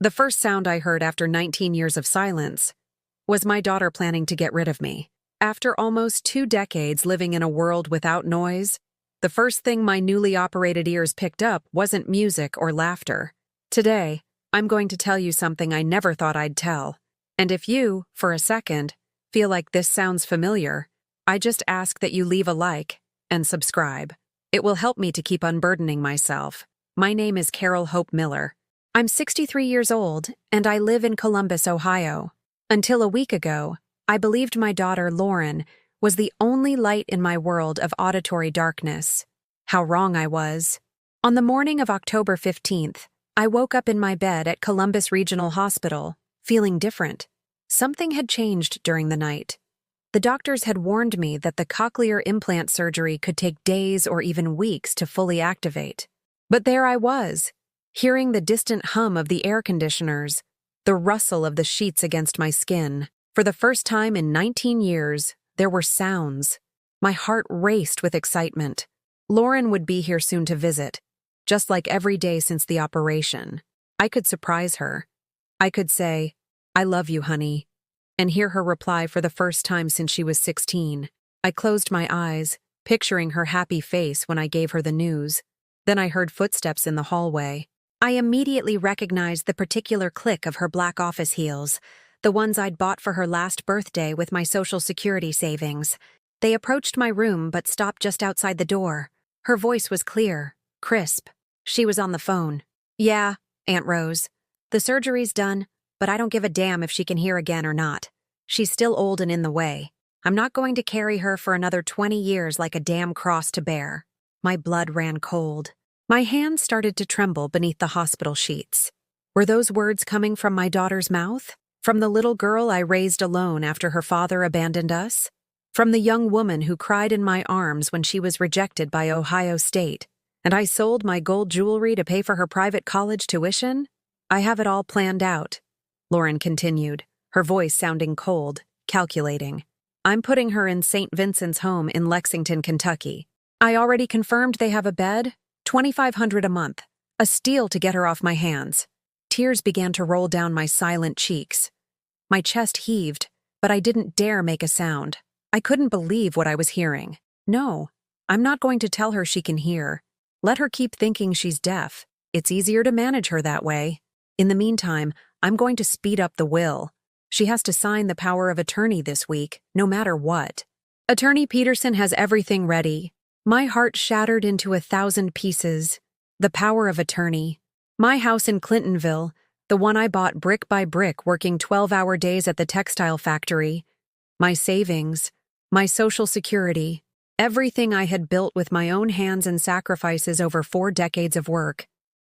The first sound I heard after 19 years of silence was my daughter planning to get rid of me. After almost 2 decades living in a world without noise, the first thing my newly operated ears picked up wasn't music or laughter. Today, I'm going to tell you something I never thought I'd tell. And if you, for a second, feel like this sounds familiar, I just ask that you leave a like and subscribe. It will help me to keep unburdening myself. My name is Carol Hope Miller. I'm 63 years old, and I live in Columbus, Ohio. Until a week ago, I believed my daughter, Lauren, was the only light in my world of auditory darkness. How wrong I was. On the morning of October 15th, I woke up in my bed at Columbus Regional Hospital, feeling different. Something had changed during the night. The doctors had warned me that the cochlear implant surgery could take days or even weeks to fully activate. But there I was, hearing the distant hum of the air conditioners, the rustle of the sheets against my skin. For the first time in 19 years, there were sounds. My heart raced with excitement. Lauren would be here soon to visit, just like every day since the operation. I could surprise her. I could say, "I love you, honey," and hear her reply for the first time since she was 16. I closed my eyes, picturing her happy face when I gave her the news. Then I heard footsteps in the hallway. I immediately recognized the particular click of her black office heels, the ones I'd bought for her last birthday with my Social Security savings. They approached my room but stopped just outside the door. Her voice was clear, crisp. She was on the phone. "Yeah, Aunt Rose. The surgery's done, but I don't give a damn if she can hear again or not. She's still old and in the way. I'm not going to carry her for another 20 years like a damn cross to bear." My blood ran cold. My hands started to tremble beneath the hospital sheets. Were those words coming from my daughter's mouth? From the little girl I raised alone after her father abandoned us? From the young woman who cried in my arms when she was rejected by Ohio State, and I sold my gold jewelry to pay for her private college tuition? "I have it all planned out," Lauren continued, her voice sounding cold, calculating. "I'm putting her in St. Vincent's home in Lexington, Kentucky. I already confirmed they have a bed, $2,500 a month, a steal to get her off my hands." Tears began to roll down my silent cheeks. My chest heaved, but I didn't dare make a sound. I couldn't believe what I was hearing. No, I'm not going to tell her she can hear. Let her keep thinking she's deaf. It's easier to manage her that way. In the meantime, I'm going to speed up the will. She has to sign the power of attorney this week, no matter what. Attorney Peterson has everything ready. My heart shattered into 1,000 pieces. The power of attorney. My house in Clintonville, the one I bought brick by brick working 12-hour days at the textile factory. My savings. My Social Security. Everything I had built with my own hands and sacrifices over 4 decades of work.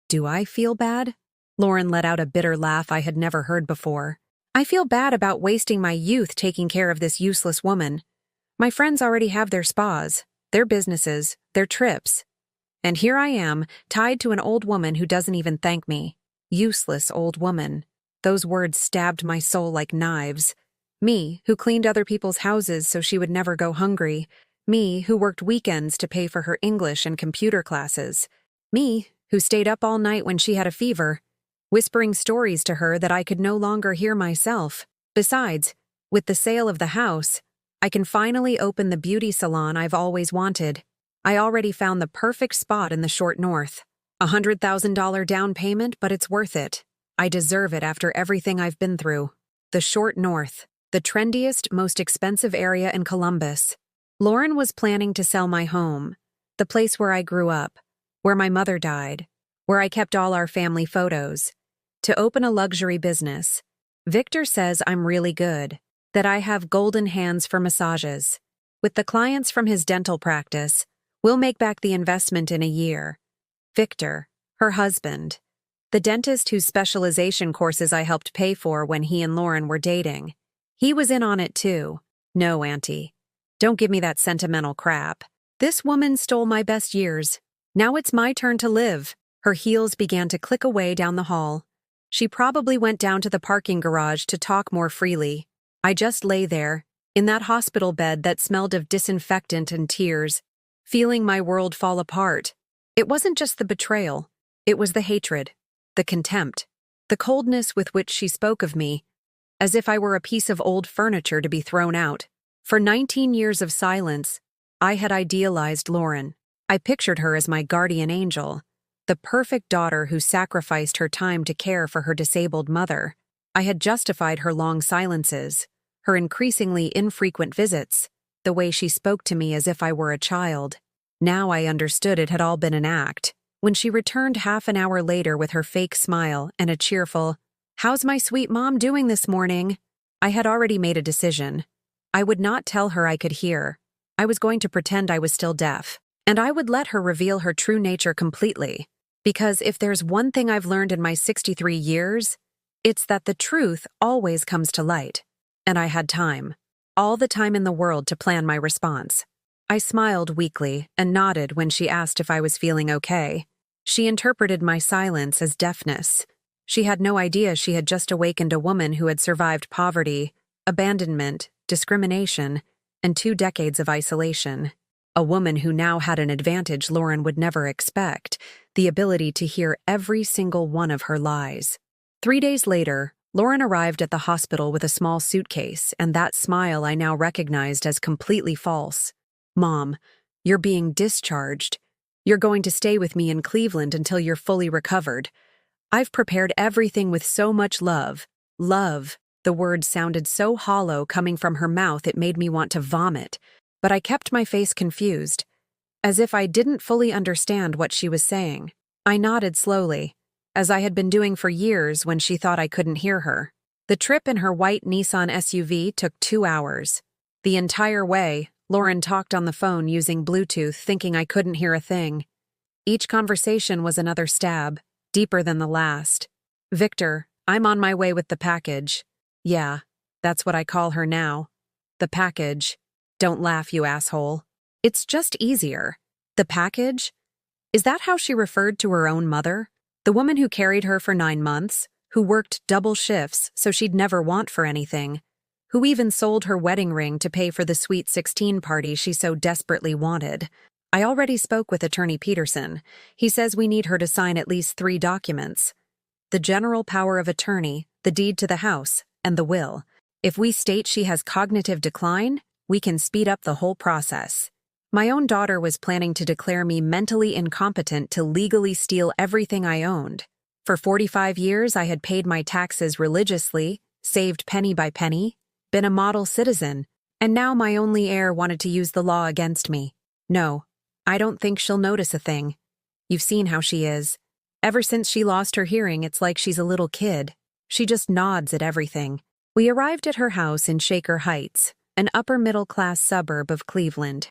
Do I feel bad? Lauren let out a bitter laugh I had never heard before. I feel bad about wasting my youth taking care of this useless woman. My friends already have their spas, their businesses, their trips. And here I am, tied to an old woman who doesn't even thank me. Useless old woman. Those words stabbed my soul like knives. Me, who cleaned other people's houses so she would never go hungry. Me, who worked weekends to pay for her English and computer classes. Me, who stayed up all night when she had a fever, whispering stories to her that I could no longer hear myself. Besides, with the sale of the house, I can finally open the beauty salon I've always wanted. I already found the perfect spot in the short north. $100,000 down payment, but it's worth it. I deserve it after everything I've been through. The short north, the trendiest, most expensive area in Columbus. Lauren was planning to sell my home, the place where I grew up, where my mother died, where I kept all our family photos, to open a luxury business. Victor says I'm really good, that I have golden hands for massages. With the clients from his dental practice, we'll make back the investment in a year. Victor, her husband, the dentist whose specialization courses I helped pay for when he and Lauren were dating. He was in on it too. No, Auntie. Don't give me that sentimental crap. This woman stole my best years. Now it's my turn to live. Her heels began to click away down the hall. She probably went down to the parking garage to talk more freely. I just lay there, in that hospital bed that smelled of disinfectant and tears, feeling my world fall apart. It wasn't just the betrayal. It was the hatred, the contempt, The coldness with which she spoke of me, as if I were a piece of old furniture to be thrown out. For 19 years of silence, I had idealized Lauren. I pictured her as my guardian angel, the perfect daughter who sacrificed her time to care for her disabled mother. I had justified her long silences, her increasingly infrequent visits, the way she spoke to me as if I were a child. Now I understood it had all been an act. When she returned half an hour later with her fake smile and a cheerful, "How's my sweet mom doing this morning?" I had already made a decision. I would not tell her I could hear. I was going to pretend I was still deaf, and I would let her reveal her true nature completely. Because if there's one thing I've learned in my 63 years, it's that the truth always comes to light. And I had time, all the time in the world, to plan my response. I smiled weakly and nodded when she asked if I was feeling okay. She interpreted my silence as deafness. She had no idea she had just awakened a woman who had survived poverty, abandonment, discrimination, and 2 decades of isolation. A woman who now had an advantage Lauren would never expect, the ability to hear every single one of her lies. 3 days later, Lauren arrived at the hospital with a small suitcase, and that smile I now recognized as completely false. "Mom, you're being discharged. You're going to stay with me in Cleveland until you're fully recovered. I've prepared everything with so much love." Love. The word sounded so hollow coming from her mouth it made me want to vomit, but I kept my face confused, as if I didn't fully understand what she was saying. I nodded slowly, as I had been doing for years when she thought I couldn't hear her. The trip in her white Nissan SUV took 2 hours. The entire way, Lauren talked on the phone using Bluetooth, thinking I couldn't hear a thing. Each conversation was another stab, deeper than the last. "Victor, I'm on my way with the package." Yeah, that's what I call her now. The package. Don't laugh, you asshole. It's just easier. The package? Is that how she referred to her own mother? The woman who carried her for 9 months, who worked double shifts so she'd never want for anything, who even sold her wedding ring to pay for the Sweet 16 party she so desperately wanted. I already spoke with Attorney Peterson. He says we need her to sign at least 3 documents: the general power of attorney, the deed to the house, and the will. If we state she has cognitive decline, we can speed up the whole process. My own daughter was planning to declare me mentally incompetent to legally steal everything I owned. For 45 years, I had paid my taxes religiously, saved penny by penny, been a model citizen, and now my only heir wanted to use the law against me. No, I don't think she'll notice a thing. You've seen how she is. Ever since she lost her hearing, it's like she's a little kid. She just nods at everything. We arrived at her house in Shaker Heights, an upper-middle-class suburb of Cleveland.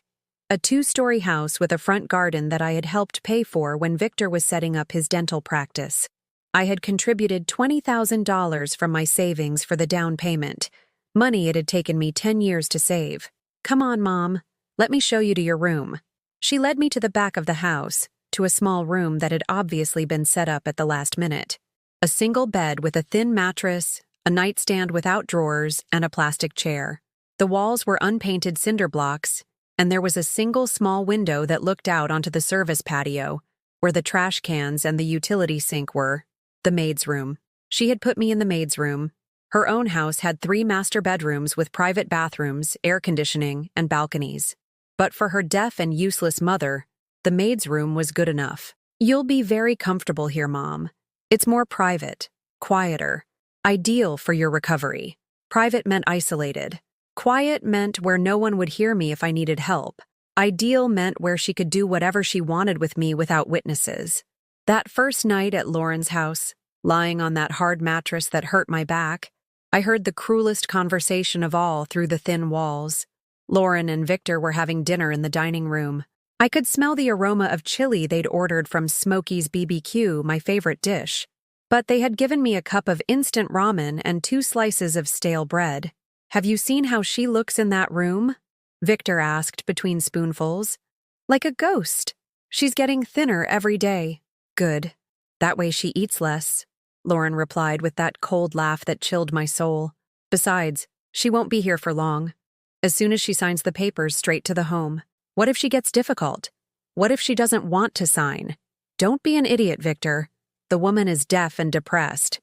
A 2-story house with a front garden that I had helped pay for when Victor was setting up his dental practice. I had contributed $20,000 from my savings for the down payment, money it had taken me 10 years to save. "Come on, Mom. Let me show you to your room." She led me to the back of the house, to a small room that had obviously been set up at the last minute. A single bed with a thin mattress, a nightstand without drawers, and a plastic chair. The walls were unpainted cinder blocks, and there was a single small window that looked out onto the service patio, where the trash cans and the utility sink were. The maid's room. She had put me in the maid's room. Her own house had 3 master bedrooms with private bathrooms, air conditioning, and balconies. But for her deaf and useless mother, the maid's room was good enough. "You'll be very comfortable here, Mom. It's more private, quieter, ideal for your recovery." Private meant isolated. Quiet meant where no one would hear me if I needed help. Ideal meant where she could do whatever she wanted with me without witnesses. That first night at Lauren's house, lying on that hard mattress that hurt my back, I heard the cruelest conversation of all through the thin walls. Lauren and Victor were having dinner in the dining room. I could smell the aroma of chili they'd ordered from Smokey's BBQ, my favorite dish. But they had given me a cup of instant ramen and 2 slices of stale bread. "Have you seen how she looks in that room?" Victor asked between spoonfuls. "Like a ghost. She's getting thinner every day." "Good. That way she eats less," Lauren replied with that cold laugh that chilled my soul. "Besides, she won't be here for long. As soon as she signs the papers, straight to the home. What if she gets difficult? What if she doesn't want to sign? Don't be an idiot, Victor. The woman is deaf and depressed.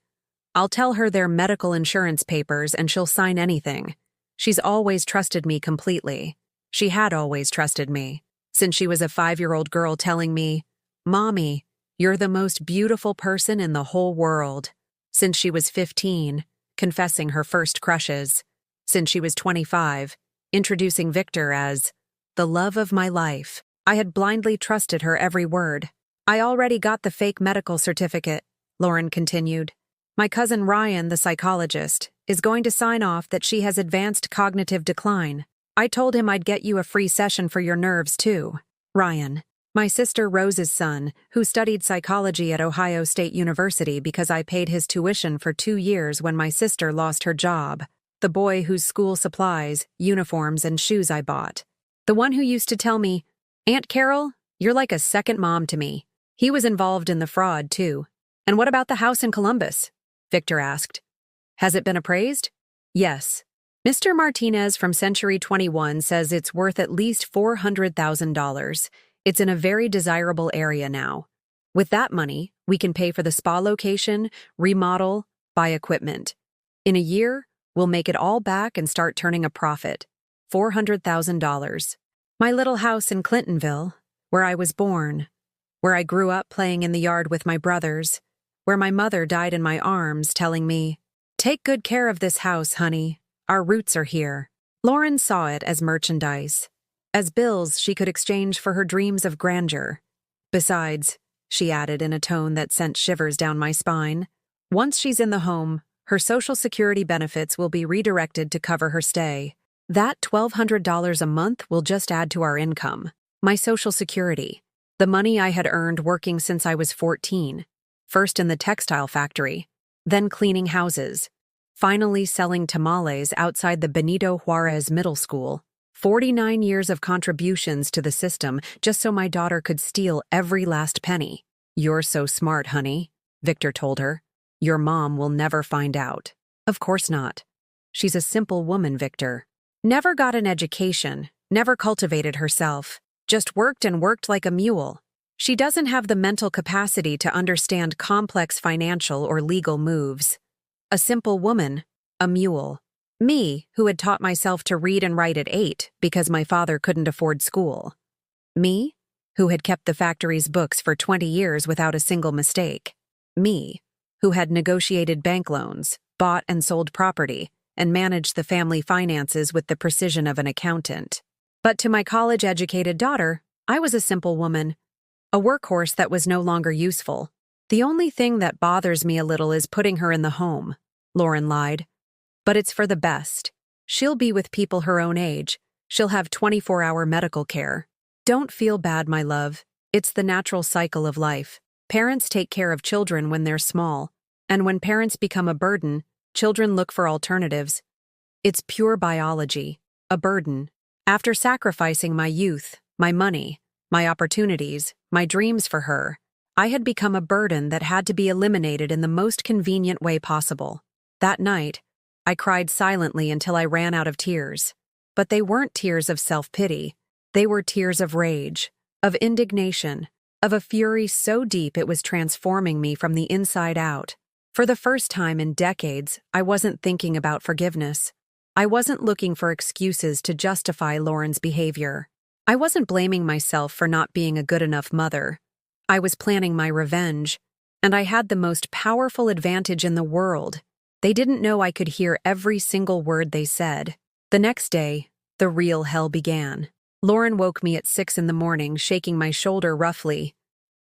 I'll tell her they're medical insurance papers and she'll sign anything. She's always trusted me completely. She had always trusted me, since she was a 5-year-old girl telling me, "Mommy, you're the most beautiful person in the whole world." Since she was 15, confessing her first crushes. Since she was 25, introducing Victor as the love of my life. I had blindly trusted her every word. I already got the fake medical certificate, Lauren continued. My cousin Ryan, the psychologist, is going to sign off that she has advanced cognitive decline. I told him I'd get you a free session for your nerves, too. Ryan, my sister Rose's son, who studied psychology at Ohio State University because I paid his tuition for 2 years when my sister lost her job. The boy whose school supplies, uniforms, and shoes I bought. The one who used to tell me, "Aunt Carol, you're like a second mom to me." He was involved in the fraud, too. And what about the house in Columbus? Victor asked. Has it been appraised? Yes. Mr. Martinez from Century 21 says it's worth at least $400,000. It's in a very desirable area now. With that money, we can pay for the spa location, remodel, buy equipment. In a year, we'll make it all back and start turning a profit. $400,000. My little house in Clintonville, where I was born, where I grew up playing in the yard with my brothers, where my mother died in my arms telling me, "Take good care of this house, honey. Our roots are here." Lauren saw it as merchandise, as bills she could exchange for her dreams of grandeur. Besides, she added in a tone that sent shivers down my spine, once she's in the home, her Social Security benefits will be redirected to cover her stay. That $1,200 a month will just add to our income. My Social Security, the money I had earned working since I was 14, first in the textile factory, then cleaning houses, finally selling tamales outside the Benito Juarez Middle School. 49 years of contributions to the system just so my daughter could steal every last penny. You're so smart, honey, Victor told her. Your mom will never find out. Of course not. She's a simple woman, Victor. Never got an education, never cultivated herself, just worked and worked like a mule. She doesn't have the mental capacity to understand complex financial or legal moves. A simple woman, a mule. Me, who had taught myself to read and write at 8 because my father couldn't afford school. Me, who had kept the factory's books for 20 years without a single mistake. Me, who had negotiated bank loans, bought and sold property, and managed the family finances with the precision of an accountant. But to my college-educated daughter, I was a simple woman, a workhorse that was no longer useful. The only thing that bothers me a little is putting her in the home, Lauren lied. But it's for the best. She'll be with people her own age. She'll have 24-hour medical care. Don't feel bad, my love. It's the natural cycle of life. Parents take care of children when they're small, and when parents become a burden, children look for alternatives. It's pure biology, a burden. After sacrificing my youth, my money, my opportunities, my dreams for her, I had become a burden that had to be eliminated in the most convenient way possible. That night, I cried silently until I ran out of tears. But they weren't tears of self-pity. They were tears of rage, of indignation, of a fury so deep it was transforming me from the inside out. For the first time in decades, I wasn't thinking about forgiveness. I wasn't looking for excuses to justify Lauren's behavior. I wasn't blaming myself for not being a good enough mother. I was planning my revenge, and I had the most powerful advantage in the world. They didn't know I could hear every single word they said. The next day, the real hell began. Lauren woke me at 6 in the morning, shaking my shoulder roughly.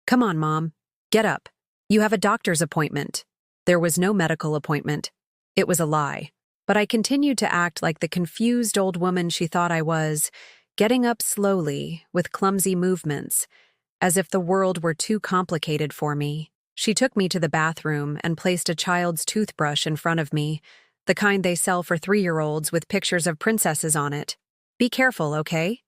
Come on, Mom. Get up. You have a doctor's appointment. There was no medical appointment. It was a lie. But I continued to act like the confused old woman she thought I was, getting up slowly, with clumsy movements, as if the world were too complicated for me. She took me to the bathroom and placed a child's toothbrush in front of me, the kind they sell for 3-year-olds with pictures of princesses on it. Be careful, okay?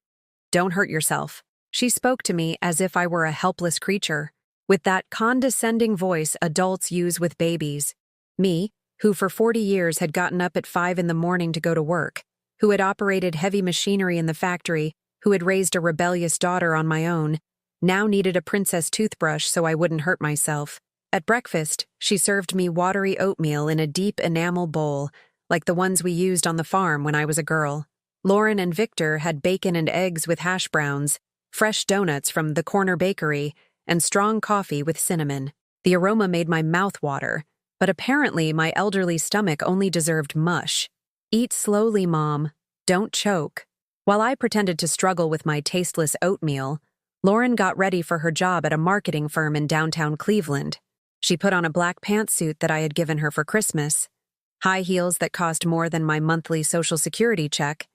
Don't hurt yourself. She spoke to me as if I were a helpless creature, with that condescending voice adults use with babies. Me, who for 40 years had gotten up at 5 in the morning to go to work, who had operated heavy machinery in the factory, who had raised a rebellious daughter on my own, now needed a princess toothbrush so I wouldn't hurt myself. At breakfast, she served me watery oatmeal in a deep enamel bowl, like the ones we used on the farm when I was a girl. Lauren and Victor had bacon and eggs with hash browns, fresh donuts from the corner bakery, and strong coffee with cinnamon. The aroma made my mouth water, but apparently my elderly stomach only deserved mush. Eat slowly, Mom. Don't choke. While I pretended to struggle with my tasteless oatmeal, Lauren got ready for her job at a marketing firm in downtown Cleveland. She put on a black pantsuit that I had given her for Christmas, high heels that cost more than my monthly Social Security check,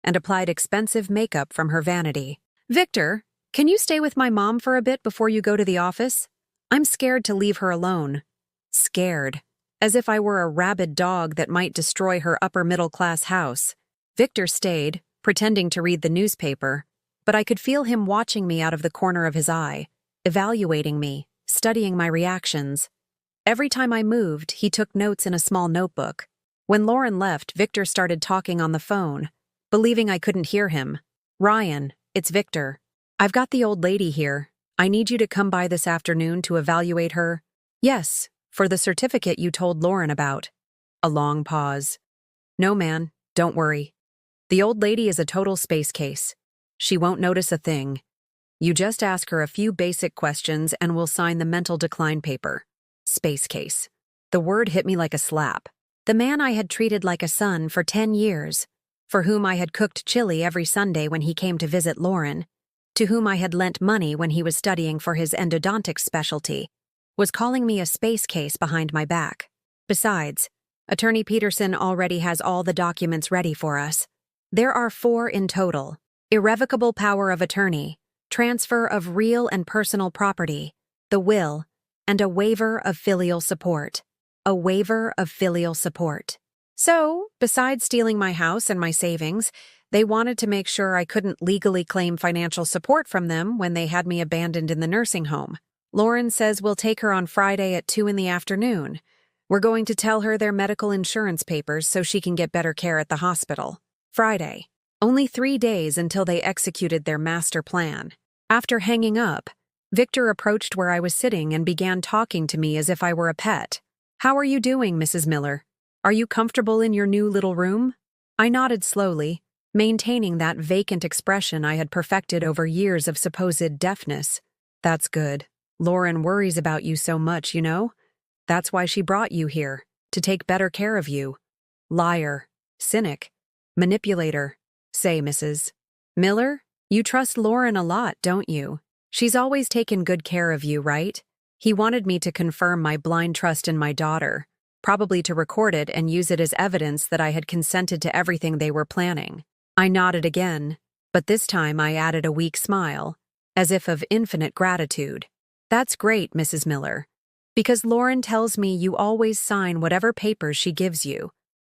and applied expensive makeup from her vanity. Victor, can you stay with my mom for a bit before you go to the office? I'm scared to leave her alone. Scared. As if I were a rabid dog that might destroy her upper-middle-class house. Victor stayed, pretending to read the newspaper, but I could feel him watching me out of the corner of his eye, evaluating me, studying my reactions. Every time I moved, he took notes in a small notebook. When Lauren left, Victor started talking on the phone, believing I couldn't hear him. Ryan, it's Victor. I've got the old lady here. I need you to come by this afternoon to evaluate her. Yes, for the certificate you told Lauren about. A long pause. No, man, don't worry. The old lady is a total space case. She won't notice a thing. You just ask her a few basic questions and we'll sign the mental decline paper. Space case. The word hit me like a slap. The man I had treated like a son for 10 years, for whom I had cooked chili every Sunday when he came to visit Lauren, to whom I had lent money when he was studying for his endodontics specialty, was calling me a space case behind my back. Besides, Attorney Peterson already has all the documents ready for us. There are 4 in total: irrevocable power of attorney, transfer of real and personal property, the will, and a waiver of filial support. A waiver of filial support. So, besides stealing my house and my savings, they wanted to make sure I couldn't legally claim financial support from them when they had me abandoned in the nursing home. Lauren says we'll take her on Friday at 2 in the afternoon. We're going to tell her their medical insurance papers so she can get better care at the hospital. Friday. Only 3 days until they executed their master plan. After hanging up, Victor approached where I was sitting and began talking to me as if I were a pet. How are you doing, Mrs. Miller? Are you comfortable in your new little room? I nodded slowly, maintaining that vacant expression I had perfected over years of supposed deafness. That's good. Lauren worries about you so much, you know? That's why she brought you here, to take better care of you. Liar. Cynic. Manipulator. Say, Mrs. Miller, you trust Lauren a lot, don't you? She's always taken good care of you, right? He wanted me to confirm my blind trust in my daughter, probably to record it and use it as evidence that I had consented to everything they were planning. I nodded again, but this time I added a weak smile, as if of infinite gratitude. That's great, Mrs. Miller, because Lauren tells me you always sign whatever papers she gives you,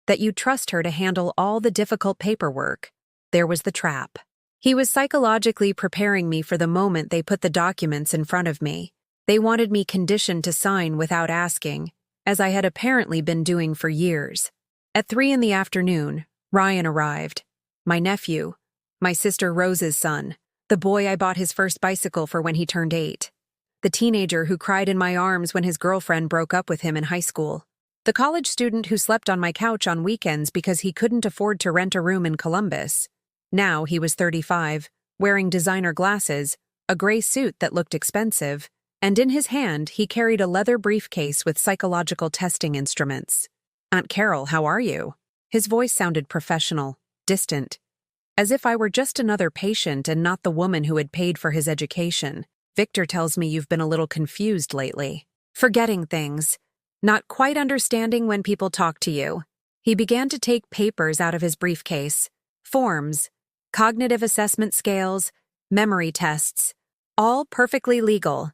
that you trust her to handle all the difficult paperwork. There was the trap. He was psychologically preparing me for the moment they put the documents in front of me. They wanted me conditioned to sign without asking, as I had apparently been doing for years. At 3 in the afternoon, Ryan arrived. My nephew, my sister Rose's son, the boy I bought his first bicycle for when he turned 8. The teenager who cried in my arms when his girlfriend broke up with him in high school. The college student who slept on my couch on weekends because he couldn't afford to rent a room in Columbus. Now he was 35, wearing designer glasses, a gray suit that looked expensive, and in his hand he carried a leather briefcase with psychological testing instruments. Aunt Carol, how are you? His voice sounded professional, distant, as if I were just another patient and not the woman who had paid for his education. Victor tells me you've been a little confused lately. Forgetting things. Not quite understanding when people talk to you. He began to take papers out of his briefcase. Forms, cognitive assessment scales, memory tests. All perfectly legal.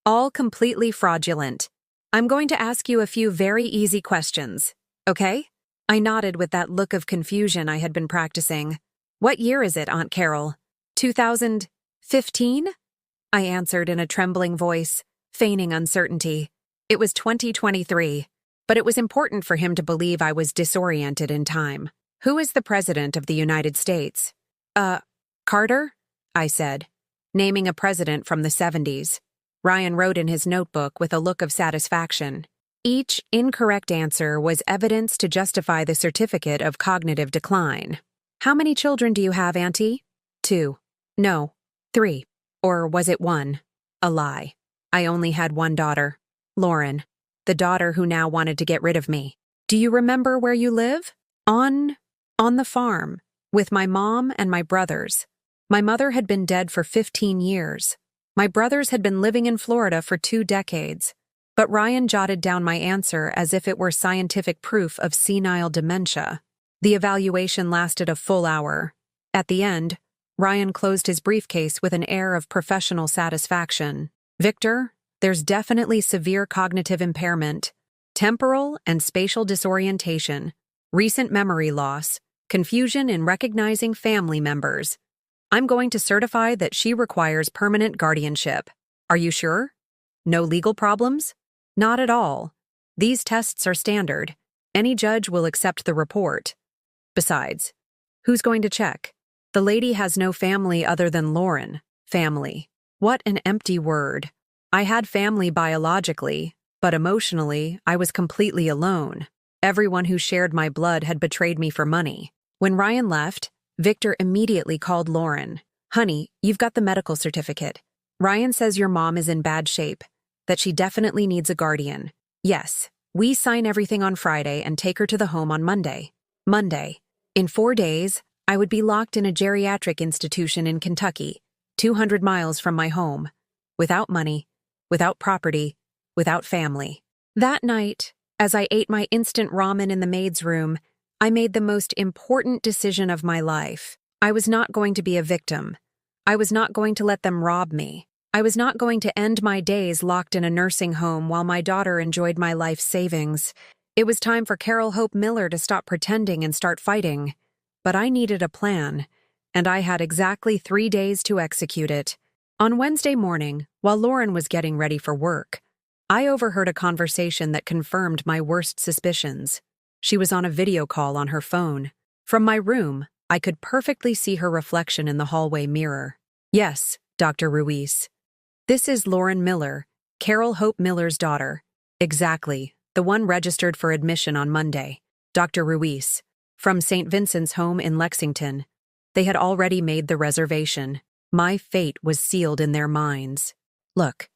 All completely fraudulent. I'm going to ask you a few very easy questions, okay? I nodded with that look of confusion I had been practicing. What year is it, Aunt Carol? 2015? I answered in a trembling voice, feigning uncertainty. It was 2023, but it was important for him to believe I was disoriented in time. Who is the President of the United States? Carter? I said, naming a president from the 70s. Ryan wrote in his notebook with a look of satisfaction. Each incorrect answer was evidence to justify the certificate of cognitive decline. How many children do you have, Auntie? 2. No. 3. Or was it 1? A lie. I only had one daughter. Lauren. The daughter who now wanted to get rid of me. Do you remember where you live? On the farm, with my mom and my brothers. My mother had been dead for 15 years. My brothers had been living in Florida for 2 decades. But Ryan jotted down my answer as if it were scientific proof of senile dementia. The evaluation lasted a full hour. At the end, Ryan closed his briefcase with an air of professional satisfaction. Victor, there's definitely severe cognitive impairment, temporal and spatial disorientation, recent memory loss, confusion in recognizing family members. I'm going to certify that she requires permanent guardianship. Are you sure? No legal problems? Not at all. These tests are standard. Any judge will accept the report. Besides, who's going to check? The lady has no family other than Lauren. Family. What an empty word. I had family biologically, but emotionally, I was completely alone. Everyone who shared my blood had betrayed me for money. When Ryan left, Victor immediately called Lauren. Honey, you've got the medical certificate. Ryan says your mom is in bad shape, that she definitely needs a guardian. Yes, we sign everything on Friday and take her to the home on Monday. Monday. In 4 days, I would be locked in a geriatric institution in Kentucky, 200 miles from my home, without money, without property, without family. That night, as I ate my instant ramen in the maid's room, I made the most important decision of my life. I was not going to be a victim. I was not going to let them rob me. I was not going to end my days locked in a nursing home while my daughter enjoyed my life savings. It was time for Carol Hope Miller to stop pretending and start fighting. But I needed a plan, and I had exactly 3 days to execute it. On Wednesday morning, while Lauren was getting ready for work, I overheard a conversation that confirmed my worst suspicions. She was on a video call on her phone. From my room, I could perfectly see her reflection in the hallway mirror. Yes, Dr. Ruiz. This is Lauren Miller, Carol Hope Miller's daughter. Exactly, the one registered for admission on Monday. Dr. Ruiz, from St. Vincent's home in Lexington. They had already made the reservation. My fate was sealed in their minds. Look,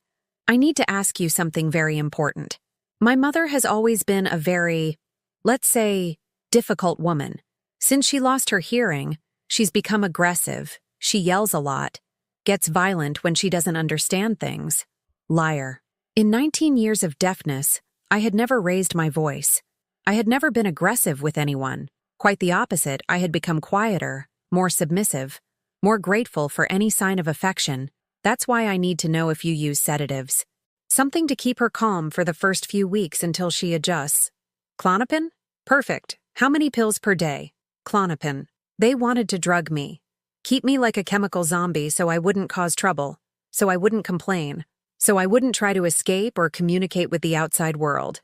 I need to ask you something very important. My mother has always been a very, let's say, difficult woman. Since she lost her hearing, she's become aggressive. She yells a lot, gets violent when she doesn't understand things. Liar. In 19 years of deafness, I had never raised my voice. I had never been aggressive with anyone. Quite the opposite, I had become quieter, more submissive, more grateful for any sign of affection. That's why I need to know if you use sedatives. Something to keep her calm for the first few weeks until she adjusts. Klonopin? Perfect. How many pills per day? Klonopin. They wanted to drug me. Keep me like a chemical zombie so I wouldn't cause trouble, so I wouldn't complain, so I wouldn't try to escape or communicate with the outside world.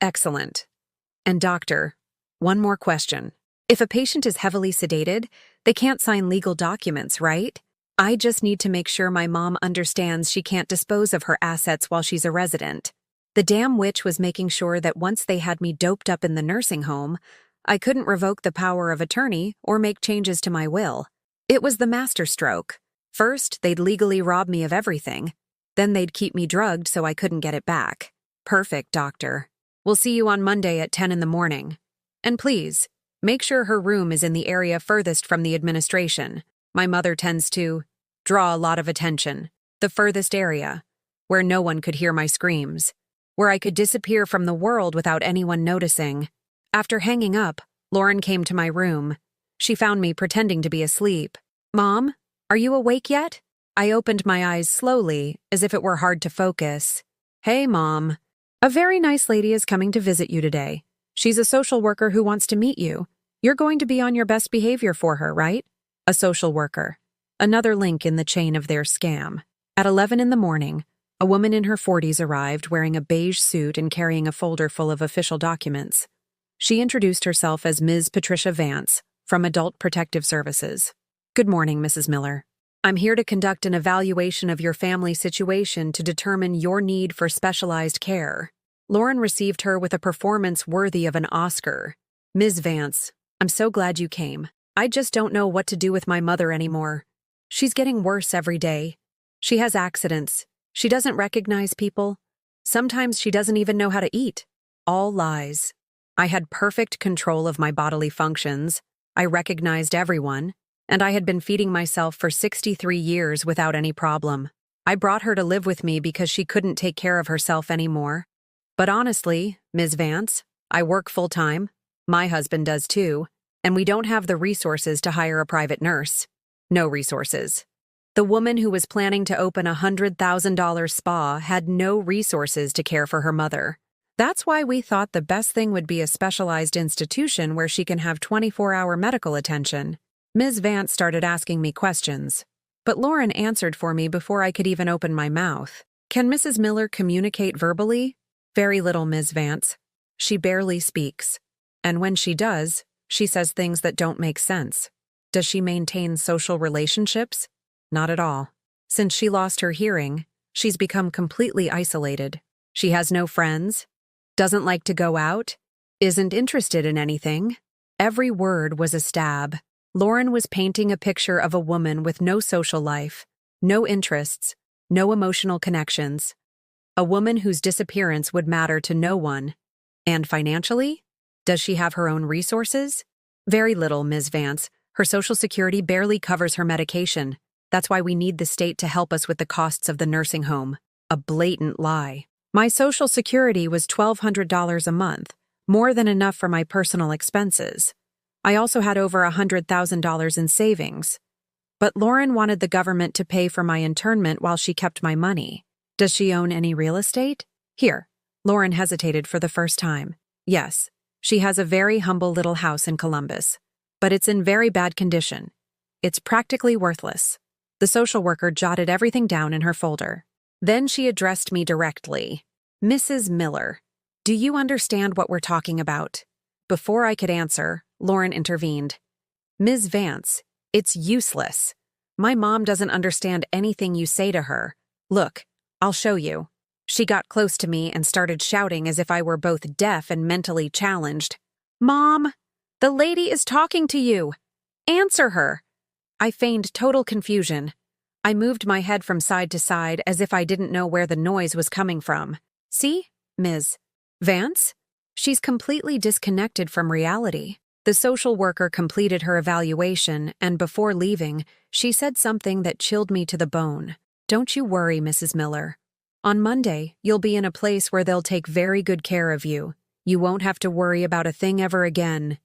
Excellent. And doctor, one more question. If a patient is heavily sedated, they can't sign legal documents, right? I just need to make sure my mom understands she can't dispose of her assets while she's a resident. The damn witch was making sure that once they had me doped up in the nursing home, I couldn't revoke the power of attorney or make changes to my will. It was the masterstroke. First, they'd legally rob me of everything. Then they'd keep me drugged so I couldn't get it back. Perfect, doctor. We'll see you on Monday at 10 in the morning. And please, make sure her room is in the area furthest from the administration. My mother tends to draw a lot of attention. The furthest area, where no one could hear my screams, where I could disappear from the world without anyone noticing. After hanging up, Lauren came to my room. She found me pretending to be asleep. Mom, are you awake yet? I opened my eyes slowly, as if it were hard to focus. Hey, Mom. A very nice lady is coming to visit you today. She's a social worker who wants to meet you. You're going to be on your best behavior for her, right? A social worker. Another link in the chain of their scam. At 11 in the morning, a woman in her 40s arrived wearing a beige suit and carrying a folder full of official documents. She introduced herself as Ms. Patricia Vance, from Adult Protective Services. Good morning, Mrs. Miller. I'm here to conduct an evaluation of your family situation to determine your need for specialized care. Lauren received her with a performance worthy of an Oscar. Ms. Vance, I'm so glad you came. I just don't know what to do with my mother anymore. She's getting worse every day. She has accidents. She doesn't recognize people. Sometimes she doesn't even know how to eat. All lies. I had perfect control of my bodily functions. I recognized everyone, and I had been feeding myself for 63 years without any problem. I brought her to live with me because she couldn't take care of herself anymore. But honestly, Ms. Vance, I work full-time. My husband does too, and we don't have the resources to hire a private nurse. No resources. The woman who was planning to open a $100,000 spa had no resources to care for her mother. That's why we thought the best thing would be a specialized institution where she can have 24-hour medical attention. Ms. Vance started asking me questions, but Lauren answered for me before I could even open my mouth. Can Mrs. Miller communicate verbally? Very little, Ms. Vance. She barely speaks. And when she does, she says things that don't make sense. Does she maintain social relationships? Not at all. Since she lost her hearing, she's become completely isolated. She has no friends, doesn't like to go out, isn't interested in anything. Every word was a stab. Lauren was painting a picture of a woman with no social life, no interests, no emotional connections. A woman whose disappearance would matter to no one. And financially? Does she have her own resources? Very little, Ms. Vance. Her Social Security barely covers her medication. That's why we need the state to help us with the costs of the nursing home. A blatant lie. My Social Security was $1,200 a month, more than enough for my personal expenses. I also had over $100,000 in savings. But Lauren wanted the government to pay for my internment while she kept my money. Does she own any real estate? Here. Lauren hesitated for the first time. Yes. She has a very humble little house in Columbus, but it's in very bad condition. It's practically worthless. The social worker jotted everything down in her folder. Then she addressed me directly. Mrs. Miller, do you understand what we're talking about? Before I could answer, Lauren intervened. Ms. Vance, it's useless. My mom doesn't understand anything you say to her. Look, I'll show you. She got close to me and started shouting as if I were both deaf and mentally challenged. Mom, the lady is talking to you. Answer her. I feigned total confusion. I moved my head from side to side as if I didn't know where the noise was coming from. See, Ms. Vance? She's completely disconnected from reality. The social worker completed her evaluation, and before leaving, she said something that chilled me to the bone. Don't you worry, Mrs. Miller. On Monday, you'll be in a place where they'll take very good care of you. You won't have to worry about a thing ever again.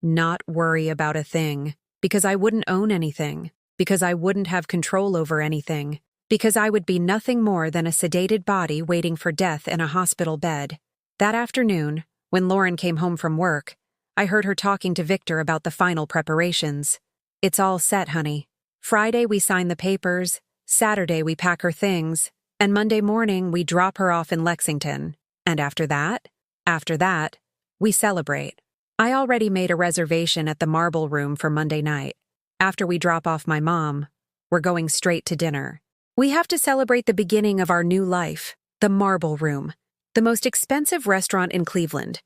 Not worry about a thing. Because I wouldn't own anything. Because I wouldn't have control over anything. Because I would be nothing more than a sedated body waiting for death in a hospital bed. That afternoon, when Lauren came home from work, I heard her talking to Victor about the final preparations. It's all set, honey. Friday we sign the papers, Saturday we pack her things, and Monday morning we drop her off in Lexington. And after that, we celebrate. I already made a reservation at the Marble Room for Monday night. After we drop off my mom, we're going straight to dinner. We have to celebrate the beginning of our new life, the Marble Room, the most expensive restaurant in Cleveland.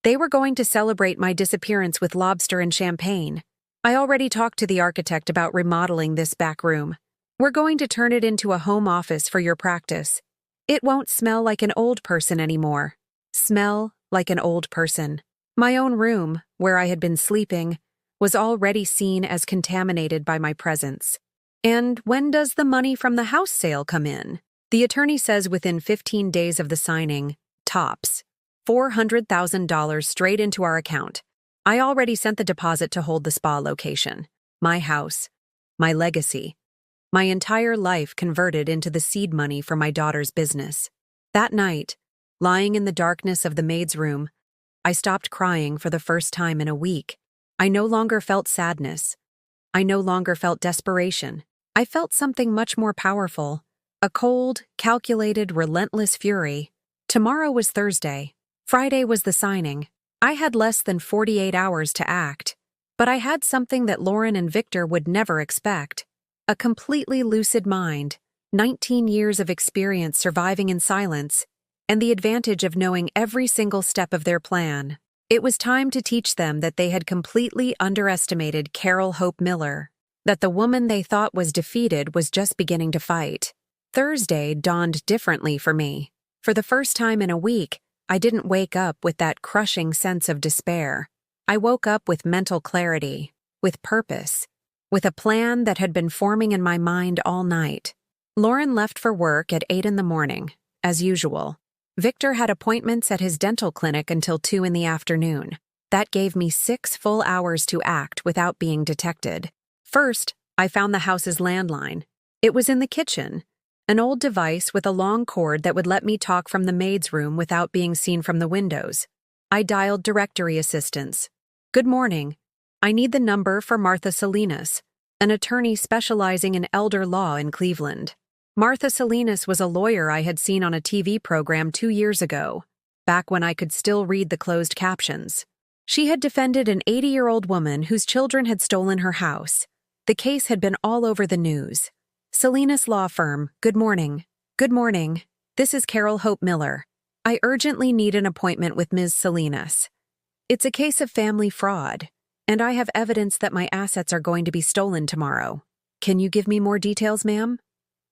They were going to celebrate my disappearance with lobster and champagne. I already talked to the architect about remodeling this back room. We're going to turn it into a home office for your practice. It won't smell like an old person anymore. Smell like an old person. My own room, where I had been sleeping, was already seen as contaminated by my presence. And when does the money from the house sale come in? The attorney says within 15 days of the signing, tops. $400,000 straight into our account. I already sent the deposit to hold the spa location. My house. My legacy. My entire life converted into the seed money for my daughter's business. That night, lying in the darkness of the maid's room, I stopped crying for the first time in a week. I no longer felt sadness. I no longer felt desperation. I felt something much more powerful. A cold, calculated, relentless fury. Tomorrow was Thursday. Friday was the signing. I had less than 48 hours to act. But I had something that Lauren and Victor would never expect. A completely lucid mind, 19 years of experience surviving in silence, and the advantage of knowing every single step of their plan. It was time to teach them that they had completely underestimated Carol Hope Miller, that the woman they thought was defeated was just beginning to fight. Thursday dawned differently for me. For the first time in a week, I didn't wake up with that crushing sense of despair. I woke up with mental clarity, with purpose, with a plan that had been forming in my mind all night. Lauren left for work at 8 in the morning, as usual. Victor had appointments at his dental clinic until 2 in the afternoon. That gave me 6 full hours to act without being detected. First, I found the house's landline. It was in the kitchen, an old device with a long cord that would let me talk from the maid's room without being seen from the windows. I dialed directory assistance. "Good morning. I need the number for Martha Salinas, an attorney specializing in elder law in Cleveland." Martha Salinas was a lawyer I had seen on a TV program 2 years ago, back when I could still read the closed captions. She had defended an 80-year-old woman whose children had stolen her house. The case had been all over the news. "Salinas Law Firm, good morning." "Good morning. This is Carol Hope Miller. I urgently need an appointment with Ms. Salinas. It's a case of family fraud, and I have evidence that my assets are going to be stolen tomorrow. Can you give me more details, ma'am?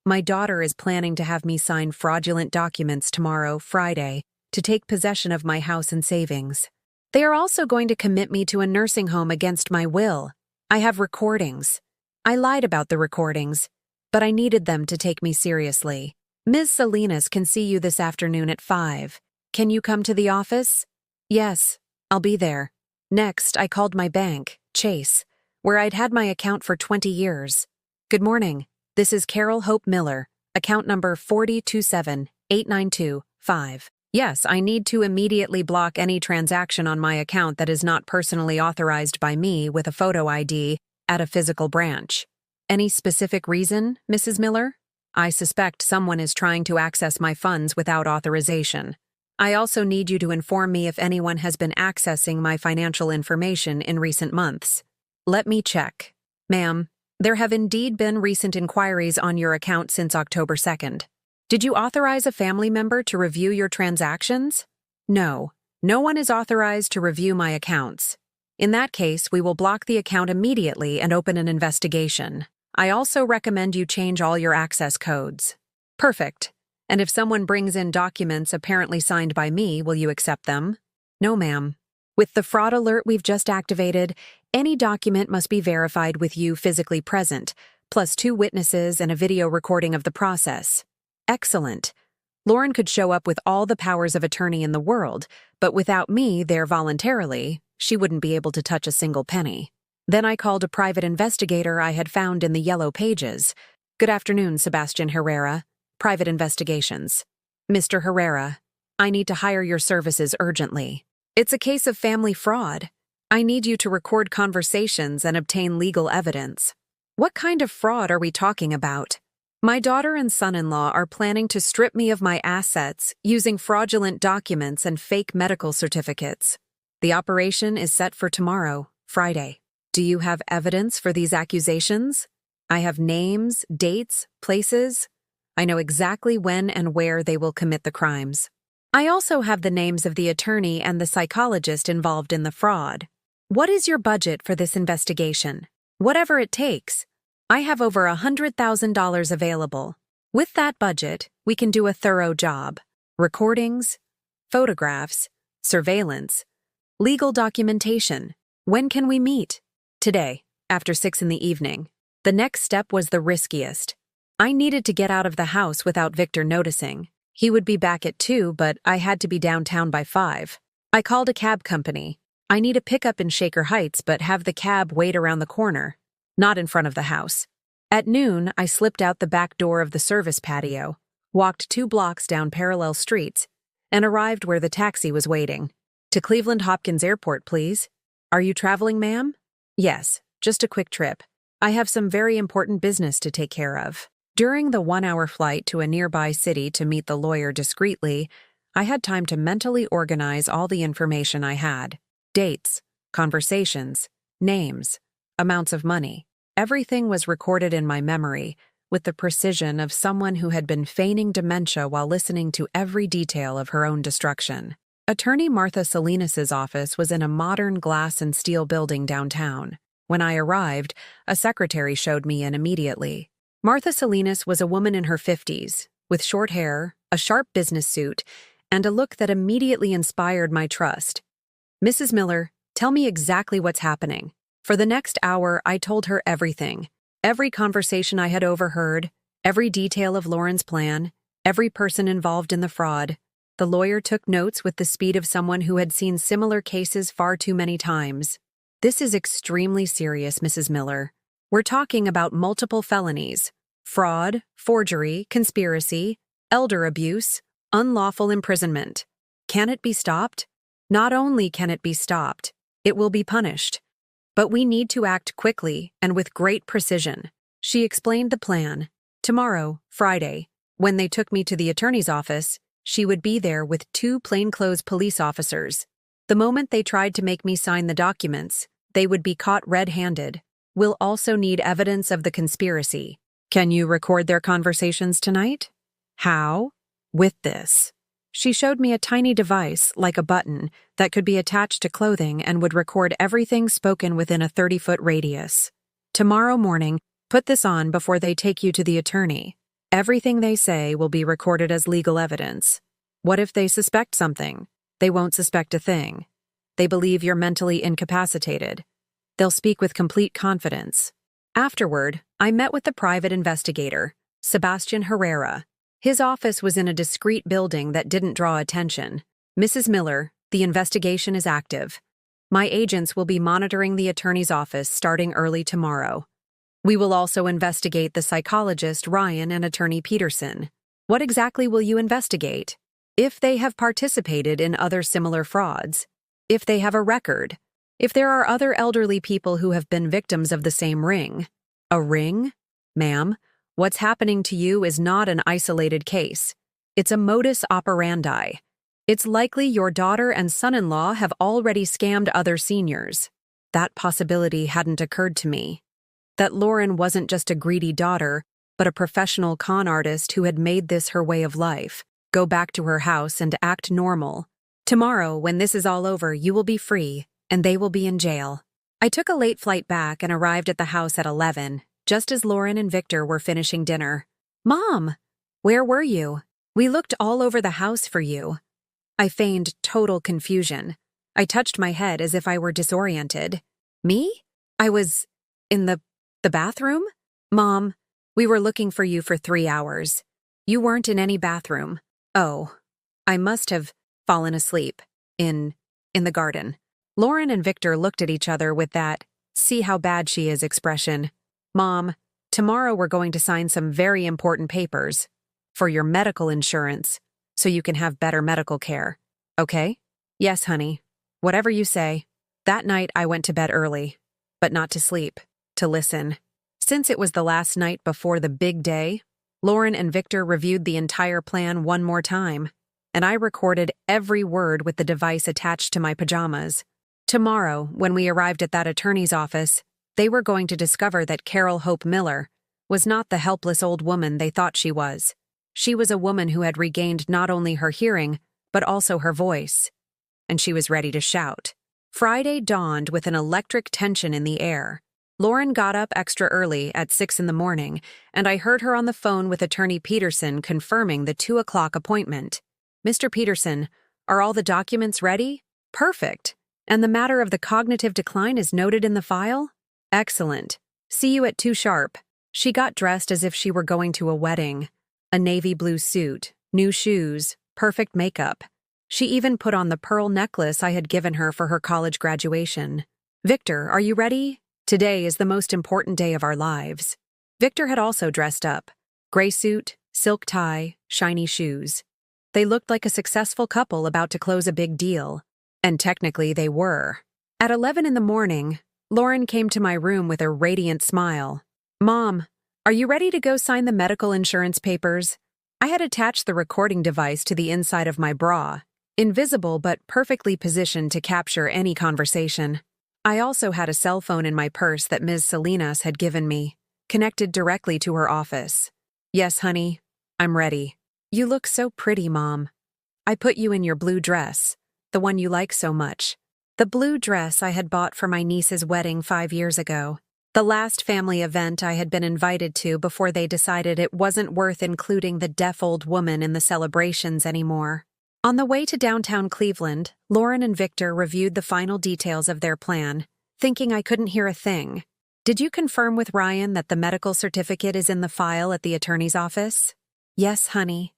My daughter is planning to have me sign fraudulent documents tomorrow, Friday, to take possession of my house and savings. They are also going to commit me to a nursing home against my will. I have recordings. I lied about the recordings, but I needed them to take me seriously. Ms. Salinas can see you this afternoon at 5. Can you come to the office?" "Yes, I'll be there." Next, I called my bank, Chase, where I'd had my account for 20 years. "Good morning. This is Carol Hope Miller, account number 4027892-5. Yes, I need to immediately block any transaction on my account that is not personally authorized by me with a photo ID at a physical branch. Any specific reason, Mrs. Miller? I suspect someone is trying to access my funds without authorization. I also need you to inform me if anyone has been accessing my financial information in recent months." "Let me check. Ma'am, there have indeed been recent inquiries on your account since October 2nd. Did you authorize a family member to review your transactions?" "No, no one is authorized to review my accounts. In that case, we will block the account immediately and open an investigation. I also recommend you change all your access codes." "Perfect. And if someone brings in documents apparently signed by me, will you accept them?" "No, ma'am. With the fraud alert we've just activated, any document must be verified with you physically present, plus 2 witnesses and a video recording of the process." "Excellent. Lauren could show up with all the powers of attorney in the world, but without me there voluntarily, she wouldn't be able to touch a single penny." Then I called a private investigator I had found in the Yellow Pages. "Good afternoon, Sebastian Herrera. Private Investigations. Mr. Herrera, I need to hire your services urgently. It's a case of family fraud. I need you to record conversations and obtain legal evidence." "What kind of fraud are we talking about?" "My daughter and son-in-law are planning to strip me of my assets using fraudulent documents and fake medical certificates. The operation is set for tomorrow, Friday. Do you have evidence for these accusations?" "I have names, dates, places. I know exactly when and where they will commit the crimes. I also have the names of the attorney and the psychologist involved in the fraud." "What is your budget for this investigation?" "Whatever it takes. I have over $100,000 available. With that budget, we can do a thorough job. Recordings, photographs, surveillance, legal documentation. When can we meet?" "Today, after 6 in the evening." The next step was the riskiest. I needed to get out of the house without Victor noticing. He would be back at 2, but I had to be downtown by 5. I called a cab company. I need a pickup in Shaker Heights, but have the cab wait around the corner, not in front of the house. At noon, I slipped out the back door of the service patio, walked 2 blocks down parallel streets, and arrived where the taxi was waiting. "To Cleveland Hopkins Airport, please." "Are you traveling, ma'am?" "Yes, just a quick trip. I have some very important business to take care of." During the 1-hour flight to a nearby city to meet the lawyer discreetly, I had time to mentally organize all the information I had. Dates, conversations, names, amounts of money. Everything was recorded in my memory, with the precision of someone who had been feigning dementia while listening to every detail of her own destruction. Attorney Martha Salinas' office was in a modern glass and steel building downtown. When I arrived, a secretary showed me in immediately. Martha Salinas was a woman in her 50s, with short hair, a sharp business suit, and a look that immediately inspired my trust. "Mrs. Miller, tell me exactly what's happening." For the next hour, I told her everything. Every conversation I had overheard, every detail of Lauren's plan, every person involved in the fraud. The lawyer took notes with the speed of someone who had seen similar cases far too many times. "This is extremely serious, Mrs. Miller. We're talking about multiple felonies: fraud, forgery, conspiracy, elder abuse, unlawful imprisonment. Can it be stopped? Not only can it be stopped, it will be punished. But we need to act quickly and with great precision." She explained the plan. Tomorrow, Friday, when they took me to the attorney's office, she would be there with 2 plainclothes police officers. The moment they tried to make me sign the documents, they would be caught red-handed. We'll also need evidence of the conspiracy. Can you record their conversations tonight? How? With this. She showed me a tiny device, like a button, that could be attached to clothing and would record everything spoken within a 30-foot radius. Tomorrow morning, put this on before they take you to the attorney. Everything they say will be recorded as legal evidence. What if they suspect something? They won't suspect a thing. They believe you're mentally incapacitated. They'll speak with complete confidence. Afterward, I met with the private investigator, Sebastian Herrera. His office was in a discreet building that didn't draw attention. "Mrs. Miller, the investigation is active. My agents will be monitoring the attorney's office starting early tomorrow. We will also investigate the psychologist Ryan and attorney Peterson. What exactly will you investigate? If they have participated in other similar frauds. If they have a record. If there are other elderly people who have been victims of the same ring." "A ring? Ma'am, what's happening to you is not an isolated case. It's a modus operandi. It's likely your daughter and son-in-law have already scammed other seniors." That possibility hadn't occurred to me. That Lauren wasn't just a greedy daughter, but a professional con artist who had made this her way of life. Go back to her house and act normal. "Tomorrow, when this is all over, you will be free, and they will be in jail." I took a late flight back and arrived at the house at 11, just as Lauren and Victor were finishing dinner. "Mom, where were you? We looked all over the house for you." I feigned total confusion. I touched my head as if I were disoriented. "Me? I was in the bathroom? Mom, we were looking for you for 3 hours. You weren't in any bathroom." "Oh, I must have fallen asleep in the garden." Lauren and Victor looked at each other with that "see how bad she is" expression. "Mom, tomorrow we're going to sign some very important papers for your medical insurance so you can have better medical care. Okay?" "Yes, honey. Whatever you say." That night I went to bed early, but not to sleep, to listen. Since it was the last night before the big day, Lauren and Victor reviewed the entire plan one more time, and I recorded every word with the device attached to my pajamas. Tomorrow, when we arrived at that attorney's office, they were going to discover that Carol Hope Miller was not the helpless old woman they thought she was. She was a woman who had regained not only her hearing, but also her voice. And she was ready to shout. Friday dawned with an electric tension in the air. Lauren got up extra early at 6 in the morning, and I heard her on the phone with attorney Peterson confirming the 2 o'clock appointment. "Mr. Peterson, are all the documents ready?" "Perfect. And the matter of the cognitive decline is noted in the file?" "Excellent. See you at 2 sharp." She got dressed as if she were going to a wedding. A navy blue suit, new shoes, perfect makeup. She even put on the pearl necklace I had given her for her college graduation. "Victor, are you ready? Today is the most important day of our lives." Victor had also dressed up. Gray suit, silk tie, shiny shoes. They looked like a successful couple about to close a big deal. And technically they were. At 11 in the morning, Lauren came to my room with a radiant smile. "Mom, are you ready to go sign the medical insurance papers?" I had attached the recording device to the inside of my bra, invisible but perfectly positioned to capture any conversation. I also had a cell phone in my purse that Ms. Salinas had given me, connected directly to her office. Yes, honey, I'm ready. You look so pretty, Mom. I put you in your blue dress, the one you like so much. The blue dress I had bought for my niece's wedding 5 years ago. The last family event I had been invited to before they decided it wasn't worth including the deaf old woman in the celebrations anymore. On the way to downtown Cleveland, Lauren and Victor reviewed the final details of their plan, thinking I couldn't hear a thing. Did you confirm with Ryan that the medical certificate is in the file at the attorney's office? Yes, honey.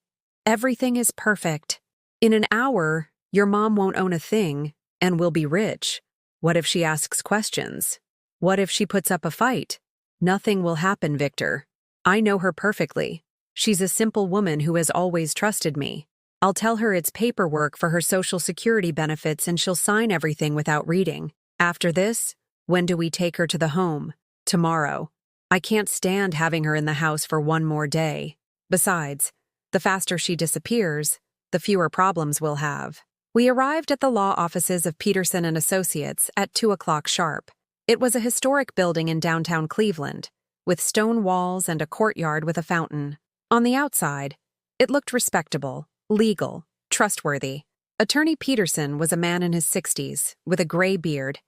Everything is perfect. In an hour, your mom won't own a thing and will be rich. What if she asks questions? What if she puts up a fight? Nothing will happen, Victor. I know her perfectly. She's a simple woman who has always trusted me. I'll tell her it's paperwork for her Social Security benefits and she'll sign everything without reading. After this, when do we take her to the home? Tomorrow. I can't stand having her in the house for one more day. Besides, the faster she disappears, the fewer problems we'll have. We arrived at the law offices of Peterson and Associates at 2 o'clock sharp. It was a historic building in downtown Cleveland, with stone walls and a courtyard with a fountain. On the outside, it looked respectable, legal, trustworthy. Attorney Peterson was a man in his 60s, with a gray beard,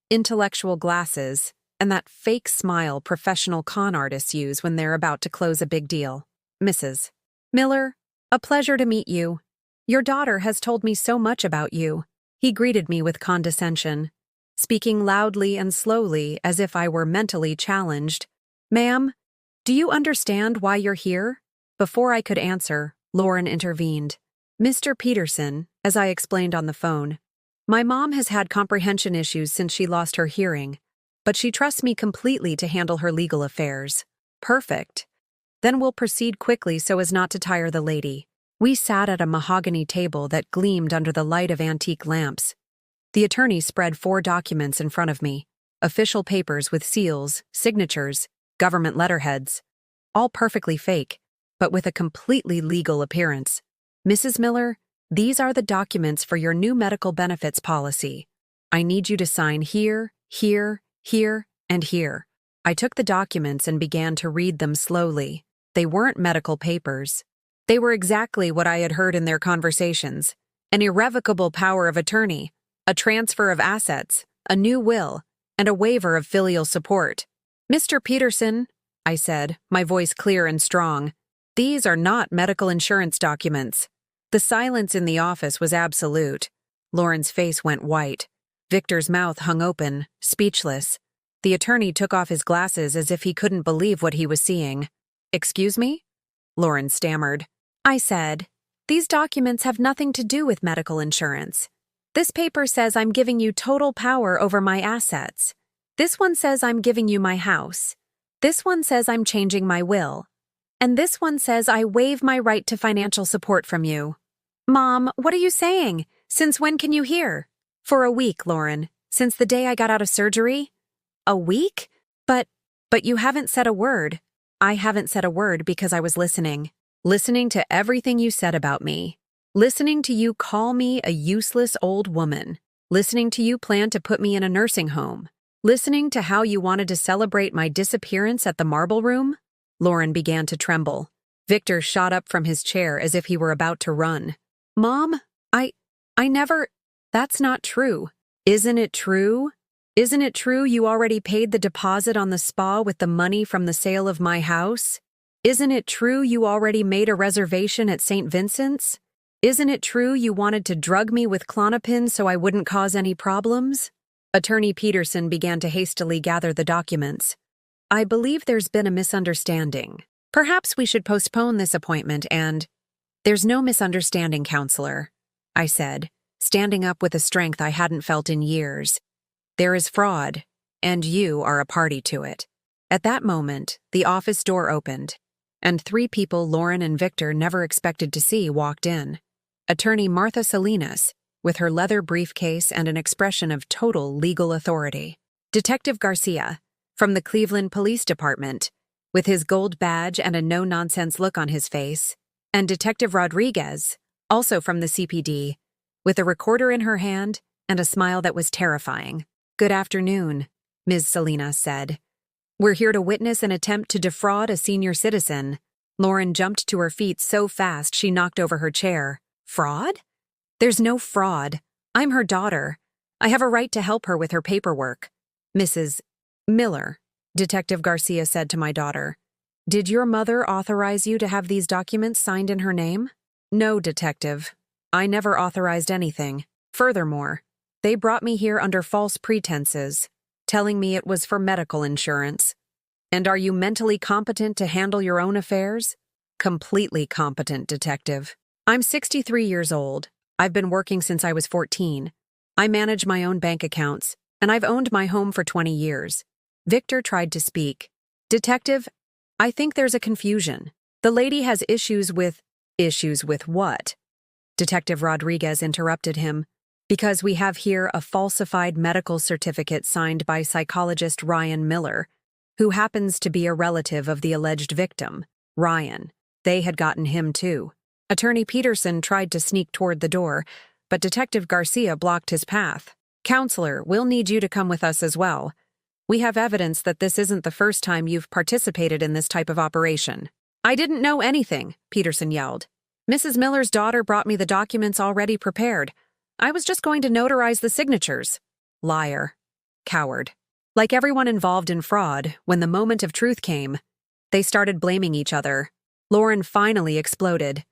intellectual glasses, and that fake smile professional con artists use when they're about to close a big deal. Mrs. Miller, a pleasure to meet you. Your daughter has told me so much about you. He greeted me with condescension, speaking loudly and slowly as if I were mentally challenged. Ma'am, do you understand why you're here? Before I could answer, Lauren intervened. Mr. Peterson, as I explained on the phone, my mom has had comprehension issues since she lost her hearing, but she trusts me completely to handle her legal affairs. Perfect. Then we'll proceed quickly so as not to tire the lady. We sat at a mahogany table that gleamed under the light of antique lamps. The attorney spread 4 documents in front of me, official papers with seals, signatures, government letterheads, all perfectly fake, but with a completely legal appearance. Mrs. Miller, these are the documents for your new medical benefits policy. I need you to sign here, here, here, and here. I took the documents and began to read them slowly. They weren't medical papers. They were exactly what I had heard in their conversations. An irrevocable power of attorney, a transfer of assets, a new will, and a waiver of filial support. Mr. Peterson, I said, my voice clear and strong, these are not medical insurance documents. The silence in the office was absolute. Lauren's face went white. Victor's mouth hung open, speechless. The attorney took off his glasses as if he couldn't believe what he was seeing. Excuse me? Lauren stammered. I said, these documents have nothing to do with medical insurance. This paper says I'm giving you total power over my assets. This one says I'm giving you my house. This one says I'm changing my will. And this one says I waive my right to financial support from you. Mom, what are you saying? Since when can you hear? For a week, Lauren. Since the day I got out of surgery. A week? But you haven't said a word. I haven't said a word because I was listening. Listening to everything you said about me. Listening to you call me a useless old woman. Listening to you plan to put me in a nursing home. Listening to how you wanted to celebrate my disappearance at the Marble Room. Lauren began to tremble. Victor shot up from his chair as if he were about to run. Mom, I never... That's not true. Isn't it true? Isn't it true you already paid the deposit on the spa with the money from the sale of my house? Isn't it true you already made a reservation at St. Vincent's? Isn't it true you wanted to drug me with Klonopin so I wouldn't cause any problems? Attorney Peterson began to hastily gather the documents. I believe there's been a misunderstanding. Perhaps we should postpone this appointment and... There's no misunderstanding, counselor, I said, standing up with a strength I hadn't felt in years. There is fraud, and you are a party to it. At that moment, the office door opened, and 3 people Lauren and Victor never expected to see walked in. Attorney Martha Salinas, with her leather briefcase and an expression of total legal authority. Detective Garcia, from the Cleveland Police Department, with his gold badge and a no-nonsense look on his face, and Detective Rodriguez, also from the CPD, with a recorder in her hand and a smile that was terrifying. Good afternoon, Ms. Salinas said. We're here to witness an attempt to defraud a senior citizen. Lauren jumped to her feet so fast she knocked over her chair. Fraud? There's no fraud. I'm her daughter. I have a right to help her with her paperwork. Mrs. Miller, Detective Garcia said to my daughter. Did your mother authorize you to have these documents signed in her name? No, Detective. I never authorized anything. Furthermore, they brought me here under false pretenses, telling me it was for medical insurance. And are you mentally competent to handle your own affairs? Completely competent, Detective. I'm 63 years old. I've been working since I was 14. I manage my own bank accounts, and I've owned my home for 20 years. Victor tried to speak. Detective, I think there's a confusion. The lady has issues with... Issues with what? Detective Rodriguez interrupted him. Because we have here a falsified medical certificate signed by psychologist Ryan Miller, who happens to be a relative of the alleged victim, Ryan. They had gotten him too. Attorney Peterson tried to sneak toward the door, but Detective Garcia blocked his path. Counselor, we'll need you to come with us as well. We have evidence that this isn't the first time you've participated in this type of operation. I didn't know anything, Peterson yelled. Mrs. Miller's daughter brought me the documents already prepared. I was just going to notarize the signatures. Liar. Coward. Like everyone involved in fraud, when the moment of truth came, they started blaming each other. Lauren finally exploded.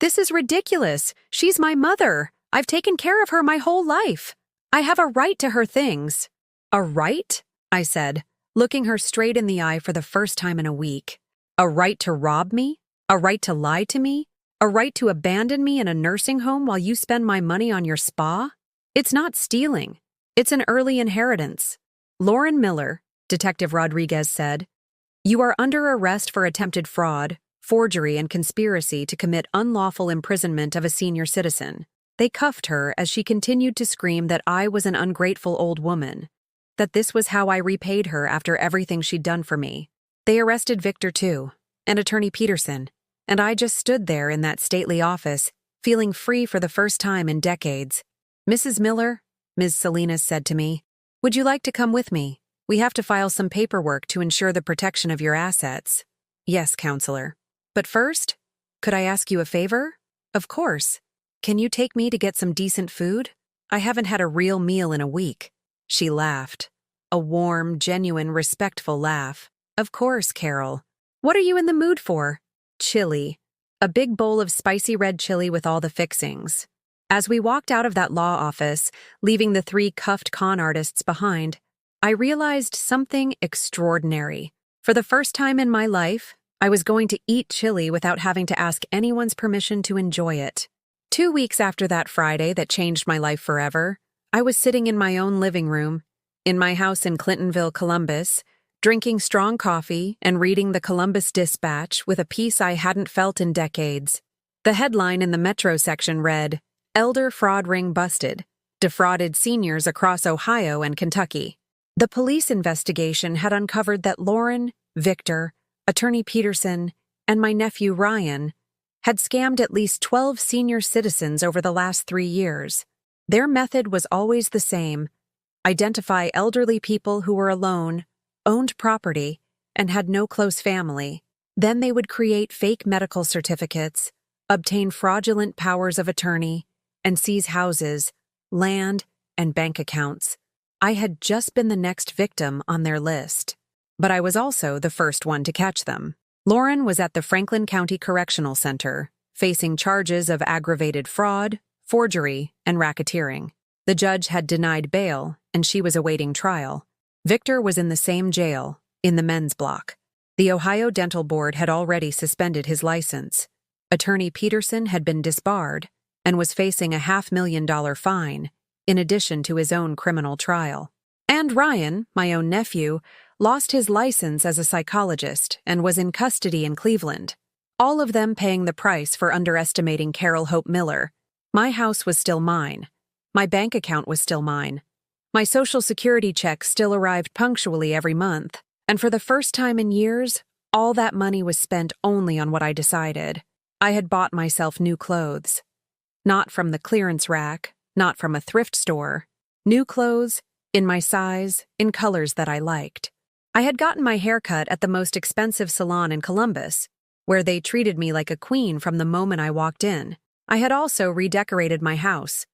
This is ridiculous. She's my mother. I've taken care of her my whole life. I have a right to her things. A right? I said, looking her straight in the eye for the first time in a week. A right to rob me? A right to lie to me? A right to abandon me in a nursing home while you spend my money on your spa? It's not stealing. It's an early inheritance. Lauren Miller, Detective Rodriguez said, you are under arrest for attempted fraud, forgery, and conspiracy to commit unlawful imprisonment of a senior citizen. They cuffed her as she continued to scream that I was an ungrateful old woman, that this was how I repaid her after everything she'd done for me. They arrested Victor too, and Attorney Peterson, and I just stood there in that stately office, feeling free for the first time in decades. Mrs. Miller, Ms. Salinas said to me, would you like to come with me? We have to file some paperwork to ensure the protection of your assets. Yes, Counselor. But first, could I ask you a favor? Of course. Can you take me to get some decent food? I haven't had a real meal in a week. She laughed. A warm, genuine, respectful laugh. Of course, Carol. What are you in the mood for? Chili. A big bowl of spicy red chili with all the fixings. As we walked out of that law office, leaving the 3 cuffed con artists behind, I realized something extraordinary. For the first time in my life, I was going to eat chili without having to ask anyone's permission to enjoy it. 2 weeks after that Friday that changed my life forever, I was sitting in my own living room, in my house in Clintonville, Columbus, drinking strong coffee and reading the Columbus Dispatch with a peace I hadn't felt in decades. The headline in the Metro section read, Elder Fraud Ring Busted, Defrauded Seniors Across Ohio and Kentucky. The police investigation had uncovered that Lauren, Victor, Attorney Peterson, and my nephew Ryan had scammed at least 12 senior citizens over the last 3 years. Their method was always the same: identify elderly people who were alone, owned property, and had no close family. Then they would create fake medical certificates, obtain fraudulent powers of attorney, and seize houses, land, and bank accounts. I had just been the next victim on their list, but I was also the first one to catch them. Lauren was at the Franklin County Correctional Center, facing charges of aggravated fraud, forgery, and racketeering. The judge had denied bail, and she was awaiting trial. Victor was in the same jail, in the men's block. The Ohio Dental Board had already suspended his license. Attorney Peterson had been disbarred and was facing a $500,000 fine, in addition to his own criminal trial. And Ryan, my own nephew, lost his license as a psychologist and was in custody in Cleveland. All of them paying the price for underestimating Carol Hope Miller. My house was still mine. My bank account was still mine. My Social Security check still arrived punctually every month. And for the first time in years, all that money was spent only on what I decided. I had bought myself new clothes. Not from the clearance rack, not from a thrift store. New clothes in my size, in colors that I liked. I had gotten my hair cut at the most expensive salon in Columbus, where they treated me like a queen from the moment I walked in. I had also redecorated my house.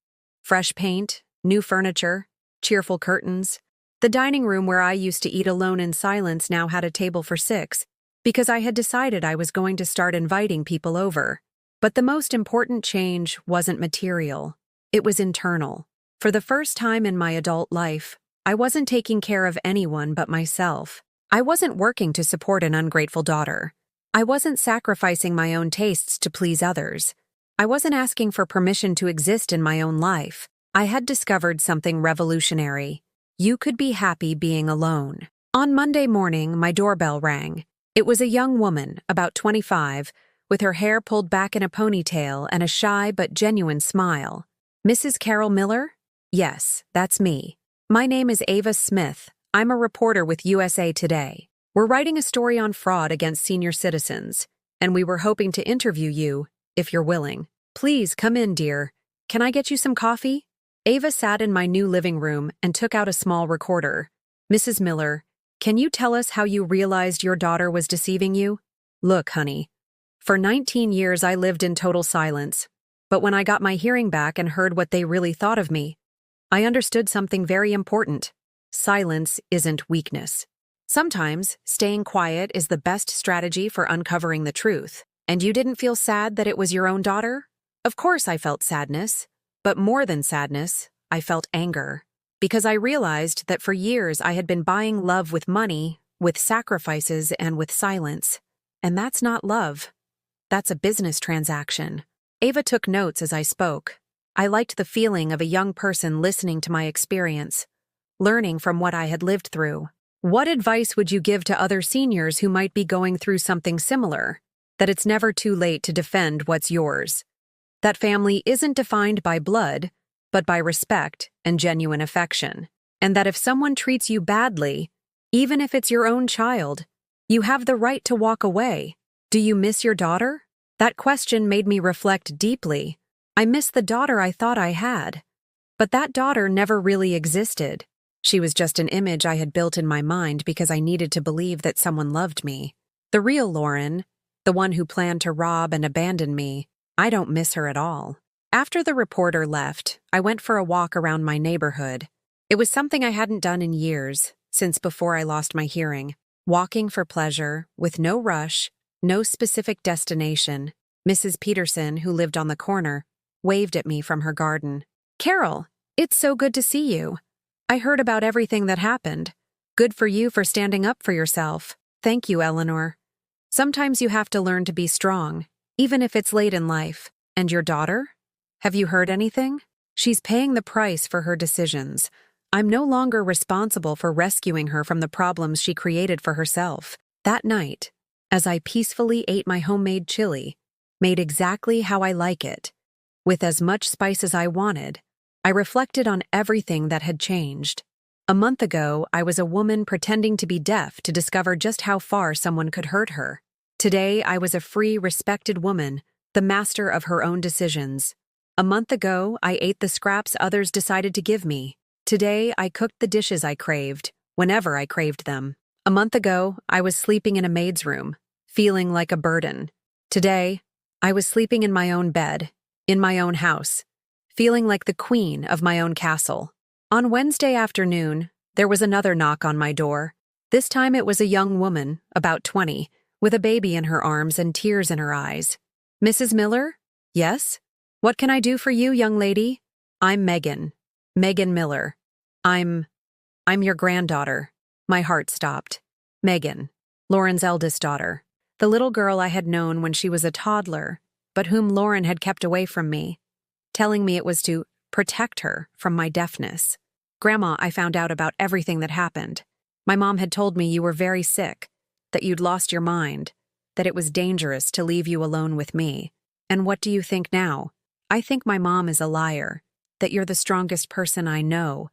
Fresh paint, new furniture, cheerful curtains. The dining room where I used to eat alone in silence now had a table for 6, because I had decided I was going to start inviting people over. But the most important change wasn't material. It was internal. For the first time in my adult life, I wasn't taking care of anyone but myself. I wasn't working to support an ungrateful daughter. I wasn't sacrificing my own tastes to please others. I wasn't asking for permission to exist in my own life. I had discovered something revolutionary. You could be happy being alone. On Monday morning, my doorbell rang. It was a young woman, about 25, with her hair pulled back in a ponytail and a shy but genuine smile. Mrs. Carol Miller? Yes, that's me. My name is Ava Smith. I'm a reporter with USA Today. We're writing a story on fraud against senior citizens, and we were hoping to interview you, if you're willing. Please come in, dear. Can I get you some coffee? Ava sat in my new living room and took out a small recorder. Mrs. Miller, can you tell us how you realized your daughter was deceiving you? Look, honey. For 19 years I lived in total silence, but when I got my hearing back and heard what they really thought of me, I understood something very important. Silence isn't weakness. Sometimes, staying quiet is the best strategy for uncovering the truth. And you didn't feel sad that it was your own daughter? Of course I felt sadness, but more than sadness, I felt anger. Because I realized that for years I had been buying love with money, with sacrifices, and with silence. And that's not love. That's a business transaction. Ava took notes as I spoke. I liked the feeling of a young person listening to my experience, learning from what I had lived through. What advice would you give to other seniors who might be going through something similar? That it's never too late to defend what's yours. That family isn't defined by blood, but by respect and genuine affection. And that if someone treats you badly, even if it's your own child, you have the right to walk away. Do you miss your daughter? That question made me reflect deeply. I miss the daughter I thought I had. But that daughter never really existed. She was just an image I had built in my mind because I needed to believe that someone loved me. The real Lauren, the one who planned to rob and abandon me, I don't miss her at all. After the reporter left, I went for a walk around my neighborhood. It was something I hadn't done in years, since before I lost my hearing. Walking for pleasure, with no rush, no specific destination. Mrs. Peterson, who lived on the corner, waved at me from her garden. Carol, it's so good to see you. I heard about everything that happened. Good for you for standing up for yourself. Thank you, Eleanor. Sometimes you have to learn to be strong, even if it's late in life. And your daughter? Have you heard anything? She's paying the price for her decisions. I'm no longer responsible for rescuing her from the problems she created for herself. That night, as I peacefully ate my homemade chili, made exactly how I like it, with as much spice as I wanted, I reflected on everything that had changed. A month ago, I was a woman pretending to be deaf to discover just how far someone could hurt her. Today, I was a free, respected woman, the master of her own decisions. A month ago, I ate the scraps others decided to give me. Today, I cooked the dishes I craved, whenever I craved them. A month ago, I was sleeping in a maid's room, feeling like a burden. Today, I was sleeping in my own bed, in my own house, feeling like the queen of my own castle. On Wednesday afternoon, there was another knock on my door. This time it was a young woman, about 20, with a baby in her arms and tears in her eyes. Mrs. Miller? Yes? What can I do for you, young lady? I'm Megan. Megan Miller. I'm your granddaughter. My heart stopped. Megan, Lauren's eldest daughter. The little girl I had known when she was a toddler, but whom Lauren had kept away from me, telling me it was to protect her from my deafness. Grandma, I found out about everything that happened. My mom had told me you were very sick, that you'd lost your mind, that it was dangerous to leave you alone with me. And what do you think now? I think my mom is a liar, that you're the strongest person I know,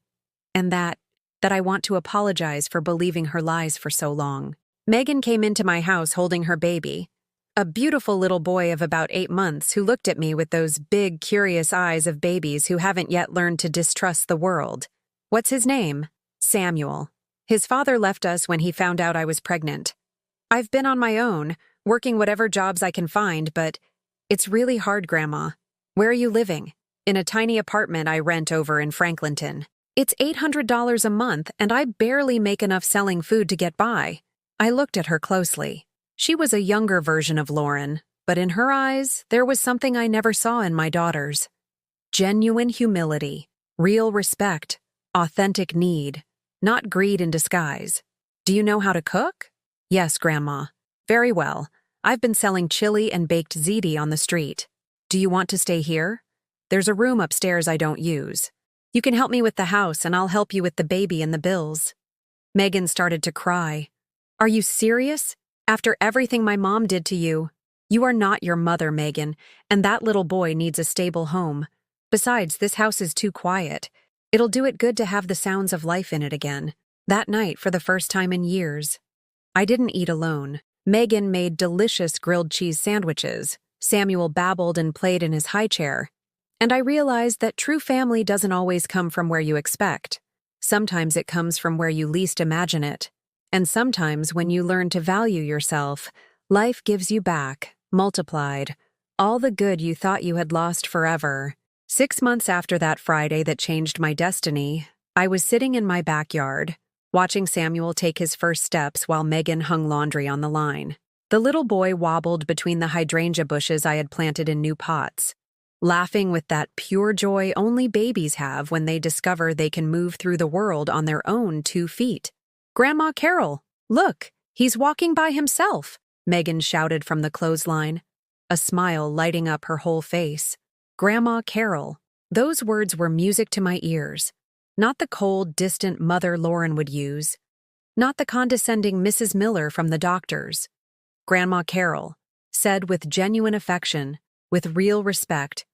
and that I want to apologize for believing her lies for so long. Megan came into my house holding her baby, a beautiful little boy of about 8 months who looked at me with those big, curious eyes of babies who haven't yet learned to distrust the world. What's his name? Samuel. His father left us when he found out I was pregnant. I've been on my own, working whatever jobs I can find, but it's really hard, Grandma. Where are you living? In a tiny apartment I rent over in Franklinton. It's $800 a month, and I barely make enough selling food to get by. I looked at her closely. She was a younger version of Lauren, but in her eyes, there was something I never saw in my daughters. Genuine humility, real respect, authentic need, not greed in disguise. Do you know how to cook? Yes, Grandma. Very well. I've been selling chili and baked ziti on the street. Do you want to stay here? There's a room upstairs I don't use. You can help me with the house and I'll help you with the baby and the bills. Megan started to cry. Are you serious? After everything my mom did to you? You are not your mother, Megan, and that little boy needs a stable home. Besides, this house is too quiet. It'll do it good to have the sounds of life in it again. That night, for the first time in years. I didn't eat alone. Megan made delicious grilled cheese sandwiches. Samuel babbled and played in his high chair. And I realized that true family doesn't always come from where you expect. Sometimes it comes from where you least imagine it. And sometimes when you learn to value yourself, life gives you back, multiplied, all the good you thought you had lost forever. 6 months after that Friday that changed my destiny, I was sitting in my backyard, watching Samuel take his first steps while Megan hung laundry on the line. The little boy wobbled between the hydrangea bushes I had planted in new pots, laughing with that pure joy only babies have when they discover they can move through the world on their own 2 feet. Grandma Carol, look, he's walking by himself, Megan shouted from the clothesline, a smile lighting up her whole face. Grandma Carol. Those words were music to my ears. Not the cold, distant mother Lauren would use. Not the condescending Mrs. Miller from the doctors. Grandma Carol, said with genuine affection, with real respect,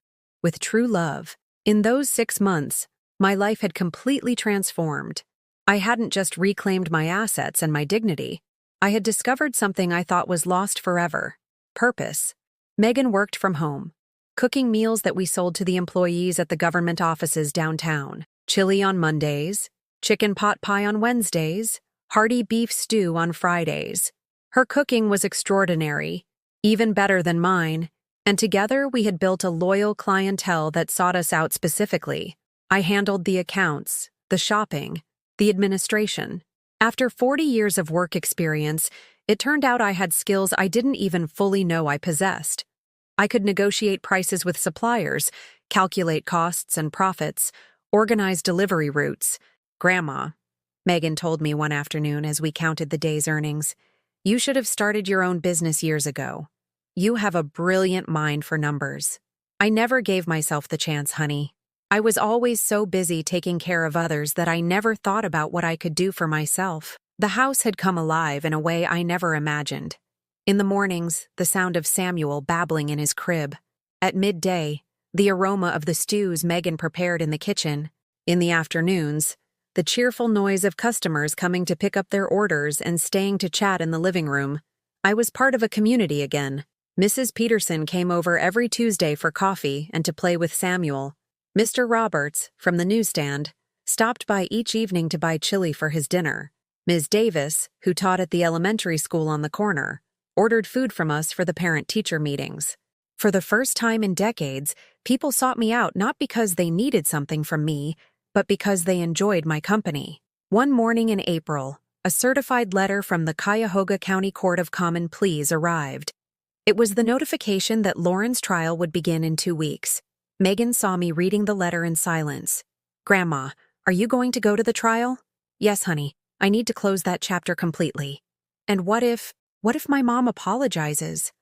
with true love. In those 6 months, my life had completely transformed. I hadn't just reclaimed my assets and my dignity. I had discovered something I thought was lost forever. Purpose. Megan worked from home, cooking meals that we sold to the employees at the government offices downtown. Chili on Mondays, chicken pot pie on Wednesdays, hearty beef stew on Fridays. Her cooking was extraordinary, even better than mine, and together we had built a loyal clientele that sought us out specifically. I handled the accounts, the shopping, the administration. After 40 years of work experience, it turned out I had skills I didn't even fully know I possessed. I could negotiate prices with suppliers, calculate costs and profits, organize delivery routes. Grandma, Megan told me one afternoon as we counted the day's earnings, you should have started your own business years ago. You have a brilliant mind for numbers. I never gave myself the chance, honey. I was always so busy taking care of others that I never thought about what I could do for myself. The house had come alive in a way I never imagined. In the mornings, the sound of Samuel babbling in his crib. At midday, the aroma of the stews Megan prepared in the kitchen. In the afternoons, the cheerful noise of customers coming to pick up their orders and staying to chat in the living room. I was part of a community again. Mrs. Peterson came over every Tuesday for coffee and to play with Samuel. Mr. Roberts, from the newsstand, stopped by each evening to buy chili for his dinner. Ms. Davis, who taught at the elementary school on the corner, ordered food from us for the parent-teacher meetings. For the first time in decades, people sought me out not because they needed something from me, but because they enjoyed my company. One morning in April, a certified letter from the Cuyahoga County Court of Common Pleas arrived. It was the notification that Lauren's trial would begin in 2 weeks. Megan saw me reading the letter in silence. Grandma, are you going to go to the trial? Yes, honey. I need to close that chapter completely. And what if my mom apologizes?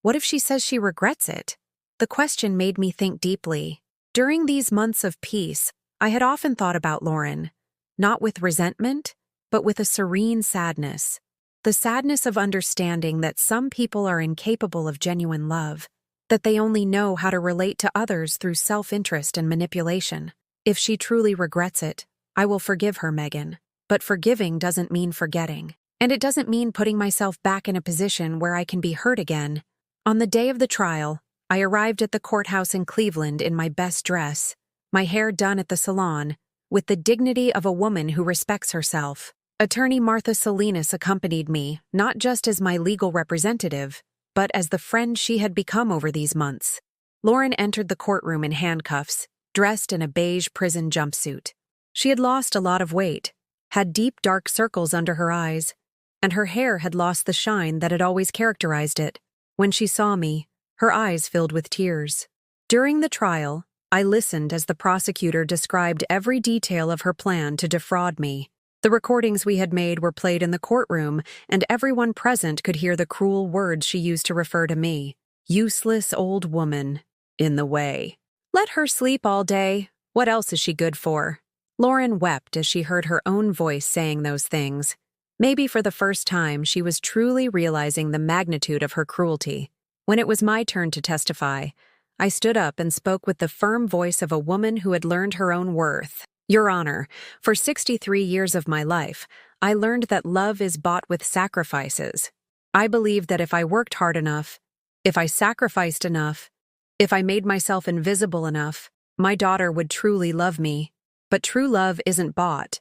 What if she says she regrets it? The question made me think deeply. During these months of peace, I had often thought about Lauren, not with resentment, but with a serene sadness. The sadness of understanding that some people are incapable of genuine love, that they only know how to relate to others through self-interest and manipulation. If she truly regrets it, I will forgive her, Megan. But forgiving doesn't mean forgetting. And it doesn't mean putting myself back in a position where I can be hurt again. On the day of the trial, I arrived at the courthouse in Cleveland in my best dress, my hair done at the salon, with the dignity of a woman who respects herself. Attorney Martha Salinas accompanied me, not just as my legal representative, but as the friend she had become over these months. Lauren entered the courtroom in handcuffs, dressed in a beige prison jumpsuit. She had lost a lot of weight, had deep dark circles under her eyes, and her hair had lost the shine that had always characterized it. When she saw me, her eyes filled with tears. During the trial, I listened as the prosecutor described every detail of her plan to defraud me. The recordings we had made were played in the courtroom, and everyone present could hear the cruel words she used to refer to me. Useless old woman. In the way. Let her sleep all day. What else is she good for? Lauren wept as she heard her own voice saying those things. Maybe for the first time she was truly realizing the magnitude of her cruelty. When it was my turn to testify, I stood up and spoke with the firm voice of a woman who had learned her own worth. Your Honor, for 63 years of my life, I learned that love is bought with sacrifices. I believed that if I worked hard enough, if I sacrificed enough, if I made myself invisible enough, my daughter would truly love me. But true love isn't bought.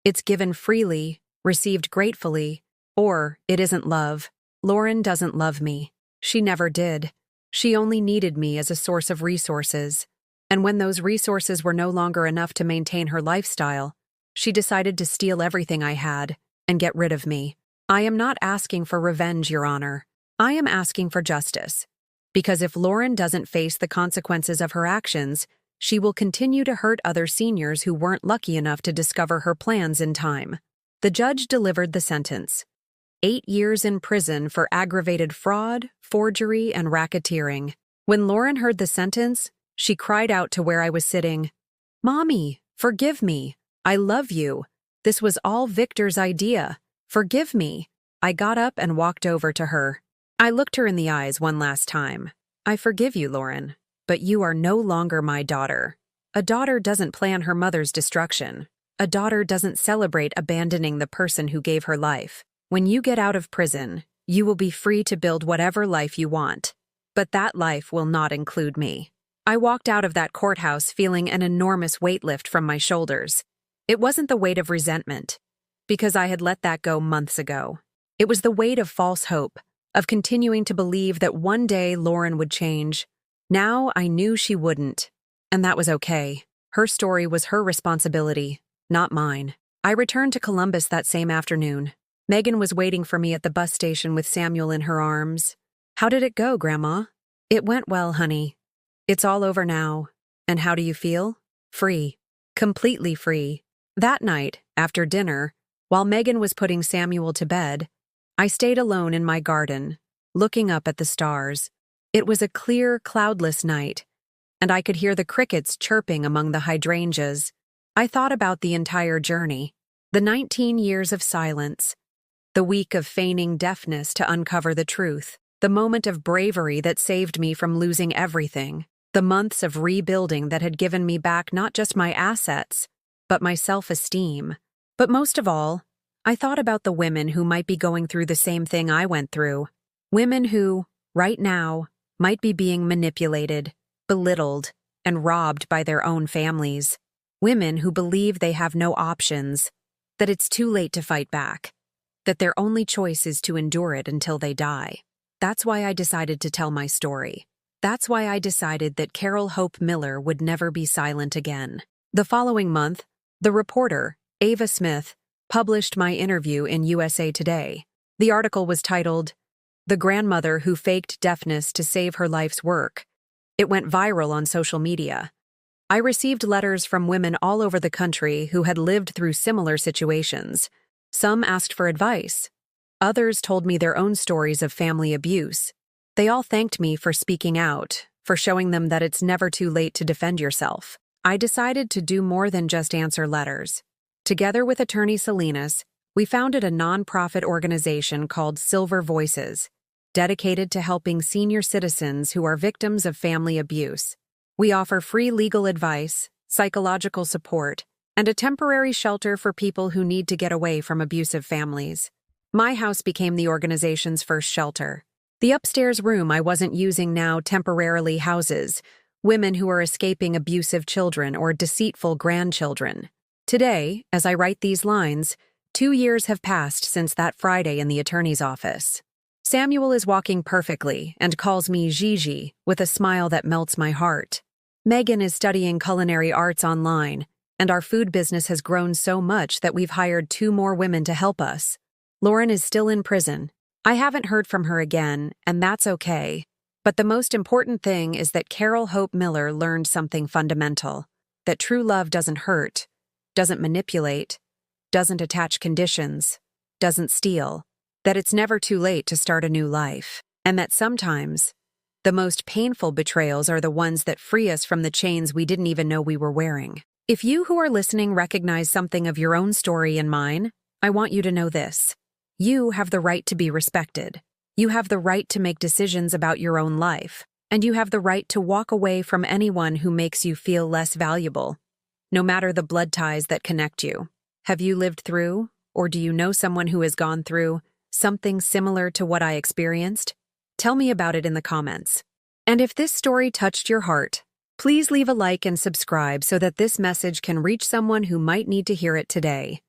It's given freely, received gratefully, or it isn't love. Lauren doesn't love me. She never did. She only needed me as a source of resources. And when those resources were no longer enough to maintain her lifestyle, she decided to steal everything I had and get rid of me. I am not asking for revenge, Your Honor. I am asking for justice. Because if Lauren doesn't face the consequences of her actions, she will continue to hurt other seniors who weren't lucky enough to discover her plans in time. The judge delivered the sentence. 8 years in prison for aggravated fraud, forgery, and racketeering. When Lauren heard the sentence, she cried out to where I was sitting, "Mommy, forgive me. I love you. This was all Victor's idea. Forgive me." I got up and walked over to her. I looked her in the eyes one last time. "I forgive you, Lauren, but you are no longer my daughter. A daughter doesn't plan her mother's destruction. A daughter doesn't celebrate abandoning the person who gave her life. When you get out of prison, you will be free to build whatever life you want. But that life will not include me." I walked out of that courthouse feeling an enormous weight lift from my shoulders. It wasn't the weight of resentment, because I had let that go months ago. It was the weight of false hope, of continuing to believe that one day Lauren would change. Now I knew she wouldn't, and that was okay. Her story was her responsibility, not mine. I returned to Columbus that same afternoon. Megan was waiting for me at the bus station with Samuel in her arms. "How did it go, Grandma?" "It went well, honey. It's all over now. And how do you feel?" "Free. Completely free." That night, after dinner, while Megan was putting Samuel to bed, I stayed alone in my garden, looking up at the stars. It was a clear, cloudless night, and I could hear the crickets chirping among the hydrangeas. I thought about the entire journey, the 19 years of silence, the week of feigning deafness to uncover the truth, the moment of bravery that saved me from losing everything, the months of rebuilding that had given me back not just my assets, but my self-esteem. But most of all, I thought about the women who might be going through the same thing I went through. Women who, right now, might be being manipulated, belittled, and robbed by their own families. Women who believe they have no options, that it's too late to fight back, that their only choice is to endure it until they die. That's why I decided to tell my story. That's why I decided that Carol Hope Miller would never be silent again. The following month, the reporter, Ava Smith, published my interview in USA Today. The article was titled, "The Grandmother Who Faked Deafness to Save Her Life's Work." It went viral on social media. I received letters from women all over the country who had lived through similar situations. Some asked for advice. Others told me their own stories of family abuse. They all thanked me for speaking out, for showing them that it's never too late to defend yourself. I decided to do more than just answer letters. Together with attorney Salinas, we founded a nonprofit organization called Silver Voices, dedicated to helping senior citizens who are victims of family abuse. We offer free legal advice, psychological support, and a temporary shelter for people who need to get away from abusive families. My house became the organization's first shelter. The upstairs room I wasn't using now temporarily houses women who are escaping abusive children or deceitful grandchildren. Today, as I write these lines, 2 years have passed since that Friday in the attorney's office. Samuel is walking perfectly and calls me Gigi with a smile that melts my heart. Megan is studying culinary arts online, and our food business has grown so much that we've hired 2 more women to help us. Lauren is still in prison. I haven't heard from her again, and that's okay. But the most important thing is that Carol Hope Miller learned something fundamental: that true love doesn't hurt, doesn't manipulate, doesn't attach conditions, doesn't steal, that it's never too late to start a new life, and that sometimes the most painful betrayals are the ones that free us from the chains we didn't even know we were wearing. If you who are listening recognize something of your own story in mine, I want you to know this. You have the right to be respected. You have the right to make decisions about your own life, and you have the right to walk away from anyone who makes you feel less valuable, no matter the blood ties that connect you. Have you lived through, or do you know someone who has gone through, something similar to what I experienced? Tell me about it in the comments. And if this story touched your heart, please leave a like and subscribe so that this message can reach someone who might need to hear it today.